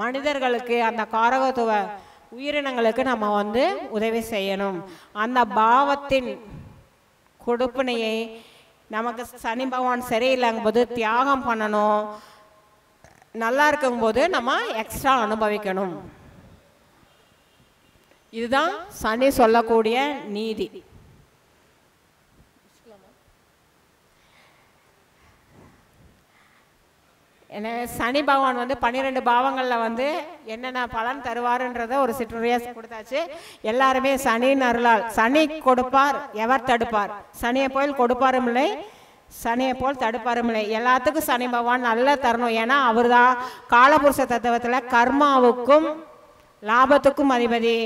மனிதர்களுக்கு, அந்த காரகத்துவ உயிரினங்களுக்கு நம்ம உதவி செய்யணும். அந்த பாவத்தின் கொடுப்பினையை நமக்கு சனி பகவான் சரியில்லைங்கும் போது தியாகம் பண்ணணும். நல்லா இருக்கும்போது நம்ம எக்ஸ்ட்ரா அனுபவிக்கணும். இதுதான் சனி சொல்லக்கூடிய நீதி. எனவே சனி பகவான் 12 பாவங்களில் என்னென்ன பலன் தருவாருன்றத ஒரு சிற்றுரையாக கொடுத்தாச்சு. எல்லாருமே சனியின் அருளால், சனி கொடுப்பார் எவர் தடுப்பார், சனியை போல் கொடுப்பாரும் இல்லை, சனியை போல் தடுப்பாரும் இல்லை. எல்லாத்துக்கும் சனி பகவான் நல்ல தரணும். ஏன்னா அவர் தான் காலபுருஷ தத்துவத்தில் கர்மாவுக்கும் லாபத்துக்கும் அதிபதி.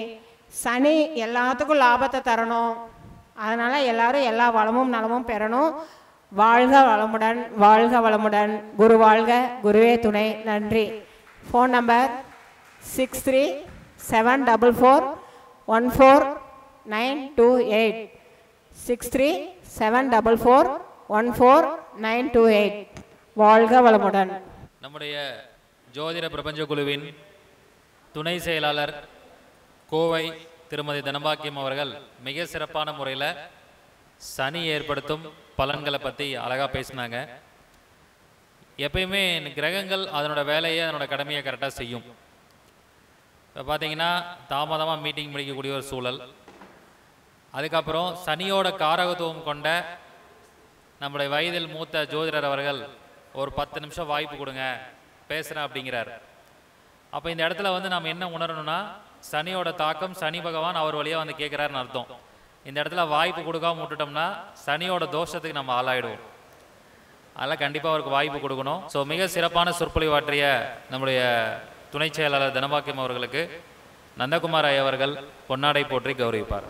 சனி எல்லாத்துக்கும் லாபத்தை தரணும். அதனால் எல்லாரும் எல்லா வளமும் நலமும் பெறணும். வாழ்க வளமுடன், வாழ்க வளமுடன். குரு வாழ்க, குருவே துணை. நன்றி. Phone number 6374414928 6374414928. வாழ்க வளமுடன். நம்முடைய ஜோதிட பிரபஞ்ச குழுவின் துணை செயலாளர் கோவை திருமதி தனபாக்கியம் அவர்கள் மிக சிறப்பான முறையில் சனி ஏற்படுத்தும் பலன்களை பற்றி அழகாக பேசினாங்க. எப்பயுமே கிரகங்கள் அதனோட வேலையை, அதனோட கடமையை கரெக்டாக செய்யும். இப்போ பார்த்தீங்கன்னா தாமதமாக மீட்டிங் முடிக்கக்கூடிய ஒரு சூழல். அதுக்கப்புறம் சனியோட காரகத்துவம் கொண்ட நம்முடைய வயதில் மூத்த ஜோதிடர் அவர்கள் ஒரு 10 நிமிஷம் வாய்ப்பு கொடுங்க பேசுகிறேன் அப்படிங்கிறார். அப்போ இந்த இடத்துல நம்ம என்ன உணரணும்னா சனியோட தாக்கம், சனி பகவான் அவர் வழியாக கேட்குறாருன்னு அர்த்தம். இந்த இடத்துல வாய்ப்பு கொடுக்காம விட்டுட்டோம்னா சனியோட தோஷத்துக்கு நம்ம ஆளாயிடுவோம். அதெல்லாம் கண்டிப்பாக அவருக்கு வாய்ப்பு கொடுக்கணும். ஸோ மிக சிறப்பான சொற்பொழிவாற்றிய நம்முடைய துணை செயலாளர் தனபாக்கியம் அவர்களுக்கு நந்தகுமார் ஐயா அவர்கள் பொன்னாடை போற்றி கௌரவிப்பார்.